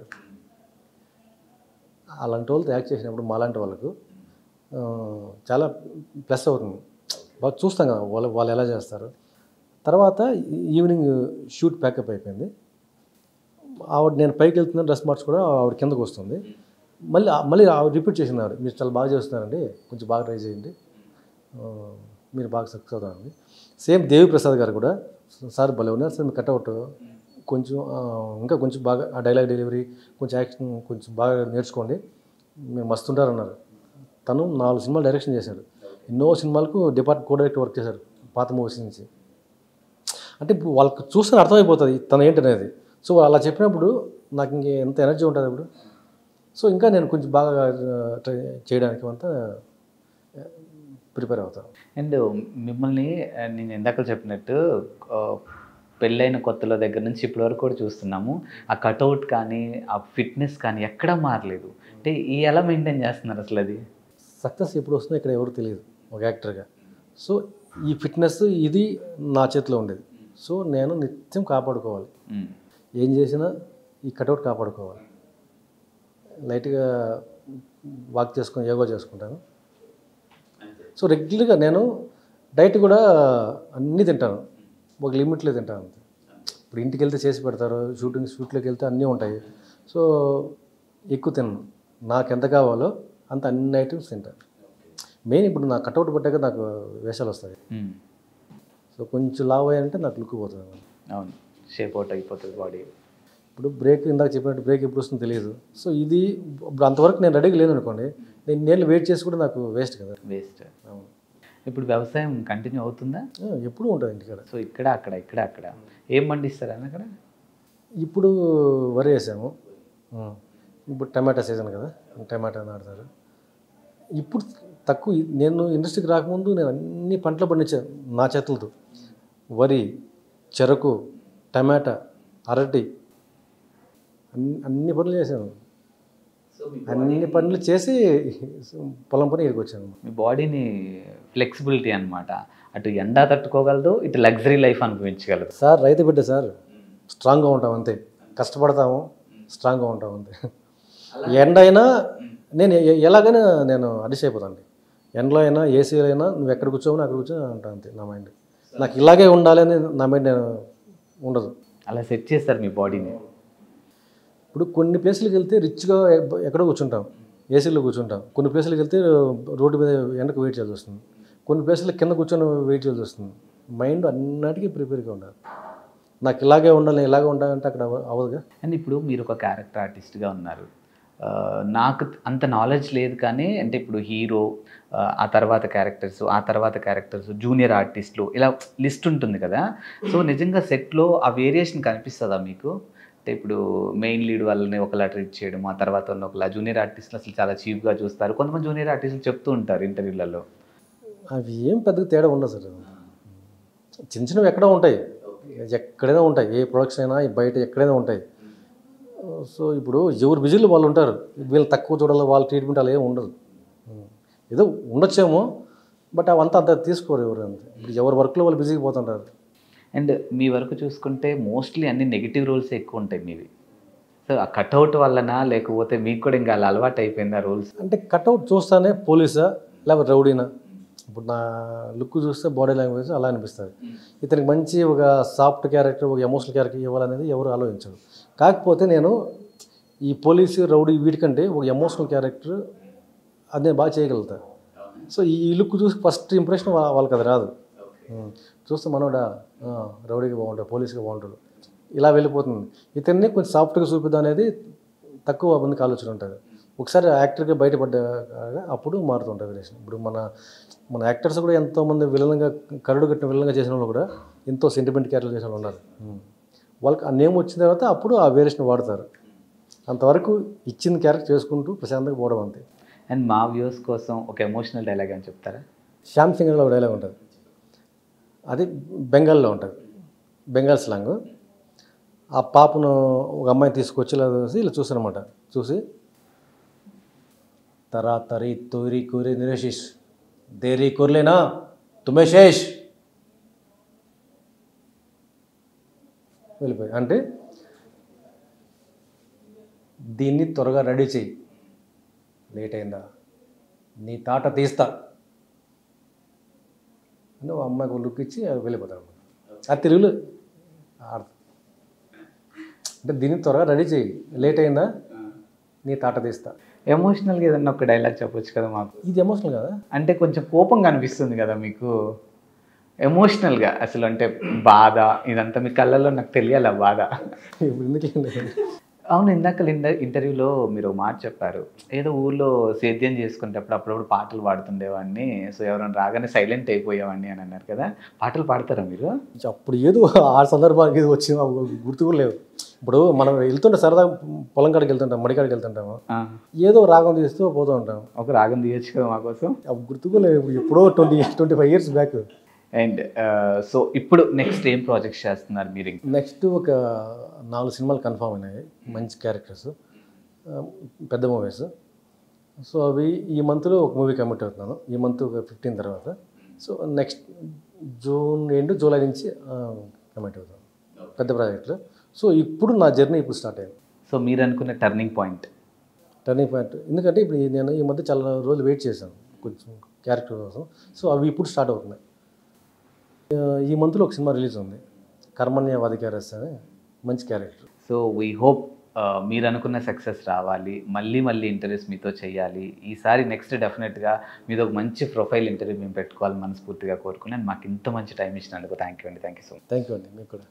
Speaker 2: అలాంటి వాళ్ళతో యాక్ట్ చేసినప్పుడు మాలాంటి వాళ్ళకు చాలా ప్లస్ అవుతుంది, బాగా చూస్తాం కదా వాళ్ళు ఎలా చేస్తారు. తర్వాత ఈవినింగ్ షూట్ ప్యాకప్ అయిపోయింది. ఆవిడ నేను పైకి వెళ్తున్నాను, డ్రెస్ మార్చుకోవడం, ఆవిడ కిందకు వస్తుంది. మళ్ళీ ఆవిడ రిపీట్ చేసింది, ఆవిడ మీరు చాలా బాగా చేస్తున్నారండి, కొంచెం బాగా ట్రై చేయండి, మీరు బాగా సక్సెస్ అవుతారండి. సేమ్ దేవి ప్రసాద్ గారు కూడా, సార్ భలే ఉన్నారు సార్, మీ కట్అవుట్ కొంచెం ఇంకా కొంచెం బాగా ఆ డైలాగ్ డెలివరీ, కొంచెం యాక్షన్ కొంచెం బాగా నేర్చుకోండి, మీరు మస్తుంటారన్నారు. తను 4 సినిమాలు డైరెక్షన్ చేశాడు, ఎన్నో సినిమాలకు కో-డైరెక్టర్ వర్క్ చేశారు పాత మూవీస్ నుంచి. అంటే ఇప్పుడు వాళ్ళకి చూస్తే అర్థమైపోతుంది తను ఏంటనేది. సో అలా చెప్పినప్పుడు నాకు ఇంక ఎంత ఎనర్జీ ఉంటుంది అప్పుడు. సో ఇంకా నేను కొంచెం బాగా ట్రై చేయడానికి అంతా ప్రిపేర్ అవుతాను.
Speaker 1: అండ్ మిమ్మల్ని నేను ఇందాక చెప్పినట్టు ఆ, పెళ్ళైన కొత్తలో దగ్గర నుంచి ఇప్పటి వరకు కూడా చూస్తున్నాము. ఆ కటౌట్ కానీ, ఆ ఫిట్‌నెస్ కానీ ఎక్కడా మారలేదు. అంటే ఎలా మెయింటైన్ చేస్తున్నారు అసలు అది?
Speaker 2: సక్సెస్ ఎప్పుడు వస్తుందో ఇక్కడ ఎవరు తెలియదు ఒక యాక్టర్గా. సో ఈ ఫిట్నెస్ ఇది నా చేతిలో ఉండేది. సో నేను నిత్యం కాపాడుకోవాలి.
Speaker 1: హ్మ్.
Speaker 2: ఏం చేసినా ఈ కటౌట్ కాపాడుకోవాలి. లైట్గా వాక్ చేసుకొని యోగా చేసుకుంటాను. సో రెగ్యులర్గా నేను డైట్ కూడా అన్నీ తింటాను. ఒక లిమిట్లో తింటాను అంతే. ఇప్పుడు ఇంటికి వెళ్తే చేసి పెడతారు, షూట్లోకి వెళ్తే అన్నీ ఉంటాయి. సో ఎక్కువ తినను. నాకు ఎంత కావాలో అంత అన్ని ఐటమ్స్ తింటాను. మెయిన్ ఇప్పుడు నా కటౌట్ పట్టాక నాకు వేషాలు వస్తాయి.
Speaker 1: హ్మ్.
Speaker 2: సో కొంచెం లావ్ అయ్యానంటే నాకు లుక్ పోతుంది.
Speaker 1: అవును. షేప్ అవుట్ అయిపోతుంది బాడీ.
Speaker 2: ఇప్పుడు బ్రేక్ ఇందాక చెప్పినట్టు బ్రేక్ ఎప్పుడు వస్తుందో తెలియదు. సో ఇది ఇప్పుడు అంతవరకు నేను రెడీగా లేను అనుకోండి, నేను నేను వెయిట్ చేసి కూడా నాకు వేస్ట్ కదా.
Speaker 1: వేస్ట్.
Speaker 2: అవును.
Speaker 1: ఇప్పుడు వ్యవసాయం కంటిన్యూ అవుతుందా?
Speaker 2: ఎప్పుడూ ఉంటుంది ఇంటికాడ.
Speaker 1: సో ఇక్కడ అక్కడ ఏం పండిస్తారని అక్కడ?
Speaker 2: ఇప్పుడు వరి వేసాము. ఇప్పుడు టమాటా సీజన్ కదా, టమాటా నాటుతారు. ఇప్పుడు తక్కువ. నేను ఇండస్ట్రీకి రాకముందు నేను అన్ని పంటలు పండించాను నా చేతులతో. వరి, చెరకు, టమాటా, అరటి, అన్ని పనులు చేశాను. అన్ని పనులు చేసి పొలం పని ఇక్కడికి వచ్చాను.
Speaker 1: మీ బాడీని ఫ్లెక్సిబిలిటీ అనమాట. అటు ఎండ తట్టుకోగలదు, ఇటు లగ్జరీ లైఫ్ అనుభవించగలదు.
Speaker 2: సార్ రైతు బిడ్డ సార్, స్ట్రాంగ్గా ఉంటాం అంతే. కష్టపడతాము, స్ట్రాంగ్గా ఉంటాం అంతే. ఎండ అయినా నేను ఎలాగైనా నేను అడ్జస్ట్ అయిపోతాను. ఎండలో అయినా ఏసీలో అయినా నువ్వు ఎక్కడ కూర్చోవు అక్కడ కూర్చో అంటా అంతే. నా మైండ్ నాకు ఇలాగే ఉండాలి అని నా మైండ్ ఉండదు.
Speaker 1: అలా సెట్ చేస్తారు మీ బాడీని.
Speaker 2: ఇప్పుడు కొన్ని ప్లేసులకు వెళ్తే రిచ్గా ఎక్కడో కూర్చుంటాం, ఏసీలో కూర్చుంటాం. కొన్ని ప్లేసులకు వెళ్తే రోడ్డు మీద ఎండకు వెయిట్ చేయాల్సి వస్తుంది. కొన్ని ప్లేసులు కింద కూర్చొని వెయిట్ చేయాల్సి వస్తుంది. మైండ్ అన్నిటికీ ప్రిపేర్గా ఉండాలి. నాకు ఇలాగే ఉండాలి, ఇలాగే ఉండాలంటే అక్కడ అవ్వదుగా.
Speaker 1: అండ్ ఇప్పుడు మీరు ఒక క్యారెక్టర్ ఆర్టిస్ట్గా ఉన్నారు. నాకు అంత నాలెడ్జ్ లేదు కానీ, అంటే ఇప్పుడు హీరో, ఆ తర్వాత క్యారెక్టర్స్, జూనియర్ ఆర్టిస్టులు, ఇలా లిస్ట్ ఉంటుంది కదా. సో నిజంగా సెట్లో ఆ వేరియేషన్ కనిపిస్తుందా మీకు? అంటే ఇప్పుడు మెయిన్ లీడ్ వాళ్ళని ఒకలా ట్రీట్ చేయడం, ఆ తర్వాత ఒకలా, జూనియర్ ఆర్టిస్టులు అసలు చాలా చీప్గా చూస్తారు. కొంతమంది జూనియర్ ఆర్టిస్టులు చెప్తూ ఉంటారు ఇంటర్వ్యూలలో.
Speaker 2: అవి ఏం పెద్దగా తేడా ఉండదు సార్. చిన్న చిన్నవి ఎక్కడో ఉంటాయి, ఎక్కడైనా ఉంటాయి. ఏ ప్రొడక్షన్ అయినా బయట ఎక్కడైనా ఉంటాయి. సో ఇప్పుడు ఎవరు బిజీలో వాళ్ళు ఉంటారు. వీళ్ళు తక్కువ చూడాలి, వాళ్ళ ట్రీట్మెంట్ అలా ఏమి ఉండదు. ఏదో ఉండొచ్చేమో, బట్ అవంతా అంత తీసుకోరు ఎవరు. అంతే. ఇప్పుడు ఎవరి వర్క్లో వాళ్ళు బిజీగా పోతుంటారు.
Speaker 1: అండ్ మీ వరకు చూసుకుంటే మోస్ట్లీ అన్ని నెగిటివ్ రోల్స్ ఎక్కువ ఉంటాయి మీవి. సో ఆ కట్అవుట్ వల్లనా, లేకపోతే మీకు కూడా ఇంకా అలా అలవాటు అయిపోయింది ఆ రోల్స్?
Speaker 2: అంటే కట్అవుట్ చూస్తానే పోలీసా లేకపోతే రౌడీనా. ఇప్పుడు నా లుక్ చూస్తే బాడీ లాంగ్వేజ్ అలా అనిపిస్తుంది. ఇతనికి మంచి ఒక సాఫ్ట్ క్యారెక్టర్, ఒక ఎమోషనల్ క్యారెక్టర్ ఇవ్వాలనేది ఎవరు ఆలోచించరు. కాకపోతే నేను ఈ పోలీసు, రౌడీ వీటికంటే ఒక ఎమోషనల్ క్యారెక్టర్ అది నేను బాగా చేయగలుగుతాను. సో ఈ లుక్ చూసి ఫస్ట్ ఇంప్రెషన్ వాళ్ళకి అది రాదు. చూస్తే మనోడా రౌడీగా బాగుంటాడు, పోలీస్గా బాగుంటాడు, ఇలా వెళ్ళిపోతుంది. ఇతన్ని కొంచెం సాఫ్ట్గా చూపిద్దాం అనేది తక్కువ మందికి ఆలోచన ఉంటుంది. ఒకసారి యాక్టర్గా బయటపడ్డా అప్పుడు మారుతుంటుంది వేరియేషన్. ఇప్పుడు మన యాక్టర్స్ కూడా ఎంతోమంది విలన్గా, కరుడు కట్టిన విలన్గా చేసిన వాళ్ళు కూడా ఎంతో సెంటిమెంట్ క్యారెక్టర్ చేసిన వాళ్ళు ఉన్నారు. వాళ్ళకి ఆ నేమ్ వచ్చిన తర్వాత అప్పుడు ఆ వేరియేషన్ వాడతారు. అంతవరకు ఇచ్చిన క్యారెక్టర్ చేసుకుంటూ ప్రశాంతంగా పోవడం అంతే.
Speaker 1: అండ్ మా వ్యూస్ కోసం ఒక ఎమోషనల్ డైలాగ్ అని చెప్తారా?
Speaker 2: శ్యామ్ సింగర్లో ఒక డైలాగ్ ఉంటుంది, అది బెంగాల్లో ఉంటుంది, బెంగాల్ స్లాంగ్. ఆ పాపను ఒక అమ్మాయిని తీసుకొచ్చి ఇలా చూసారనమాట. చూసి తరా తరి తోరి కూరి నిరేషిష్ దేరీ కూరలేనా తుమే శేష్ వెళ్ళిపోయి. అంటే దీన్ని త్వరగా రెడీ చేయి, లేట్ అయిందా నీ తాట తీస్తా అని ఒక అమ్మాయికి ఒక లుక్ ఇచ్చి వెళ్ళిపోతాడు అనమాట. అది తెలుగులో అంటే దీన్ని త్వరగా రెడీ చేయి, లేట్ అయిందా నీ తాట తీస్తా.
Speaker 1: ఎమోషనల్గా ఏదన్నా ఒక డైలాగ్ చెప్పొచ్చు కదా మాకు.
Speaker 2: ఇది ఎమోషనల్ కదా,
Speaker 1: అంటే కొంచెం కోపంగా అనిపిస్తుంది కదా మీకు ఎమోషనల్గా, అసలు అంటే బాధ ఇదంతా మీ కళ్ళల్లో నాకు తెలియాలి ఆ బాధ.
Speaker 2: ఇప్పుడు ఎందుకు.
Speaker 1: అవును, ఇందాక ఇంటర్వ్యూలో మీరు ఒక మాట చెప్పారు, ఏదో ఊర్లో సేద్యం చేసుకునేటప్పుడు అప్పుడప్పుడు పాటలు పాడుతుండేవాడిని, సో ఎవరైనా రాగానే సైలెంట్ అయిపోయేవాడిని అని అన్నారు కదా. పాటలు పాడతారా మీరు?
Speaker 2: అప్పుడు ఏదో ఆ సందర్భానికి ఏదో వచ్చి గుర్తు కూడా లేవు. ఇప్పుడు మనం వెళ్తుంటే సరదా పొలం కాడికి వెళ్తుంటాం, మడికాడికి వెళ్తుంటాము,
Speaker 1: ఆ,
Speaker 2: ఏదో రాగం తీస్తూ పోతూ ఉంటాం.
Speaker 1: ఒక రాగం తీయచ్చు కదా మా కోసం.
Speaker 2: అవి గుర్తుకోలేదు, ఇప్పుడు ఎప్పుడో 25 ఇయర్స్ బ్యాక్.
Speaker 1: అండ్ సో ఇప్పుడు నెక్స్ట్ ఏం ప్రాజెక్ట్స్ చేస్తున్నారు మీరు?
Speaker 2: నెక్స్ట్ ఒక 4 సినిమాలు కన్ఫామ్ అయినాయి, మంచి క్యారెక్టర్స్, పెద్ద మూవీస్. సో అవి ఈ మంత్లో ఒక మూవీ కమిట్ అవుతున్నాను, ఈ మంత్ 15 తర్వాత. So next June end, July నుంచి కమిట్ అవుతాను పెద్ద ప్రాజెక్టులు. సో ఇప్పుడు నా జర్నీ ఇప్పుడు స్టార్ట్ అయింది.
Speaker 1: సో మీరు అనుకున్న టర్నింగ్ పాయింట్?
Speaker 2: ఎందుకంటే ఇప్పుడు నేను ఈ మధ్య చాలా రోజులు వెయిట్ చేశాను కొంచెం క్యారెక్టర్ కోసం. సో అవి ఇప్పుడు స్టార్ట్ అవుతున్నాయి. ఈ మంత్లో ఒక సినిమా రిలీజ్ ఉంది, కర్మణ్యవాధికారస్ అని, మంచి క్యారెక్టర్.
Speaker 1: సో వీ హోప్ మీరు అనుకున్న సక్సెస్ రావాలి, మళ్ళీ మళ్ళీ ఇంటర్వ్యూస్ మీతో చేయాలి. ఈసారి నెక్స్ట్ డెఫినెట్గా మీతో ఒక మంచి ప్రొఫైల్ ఇంటర్వ్యూ మేము పెట్టుకోవాలని మనస్ఫూర్తిగా కోరుకున్నాను. మాకు ఇంత మంచి టైం ఇచ్చినందుకు థ్యాంక్ యూ అండి. Thank you so much.
Speaker 2: Thank you అండి, మీకు కూడా.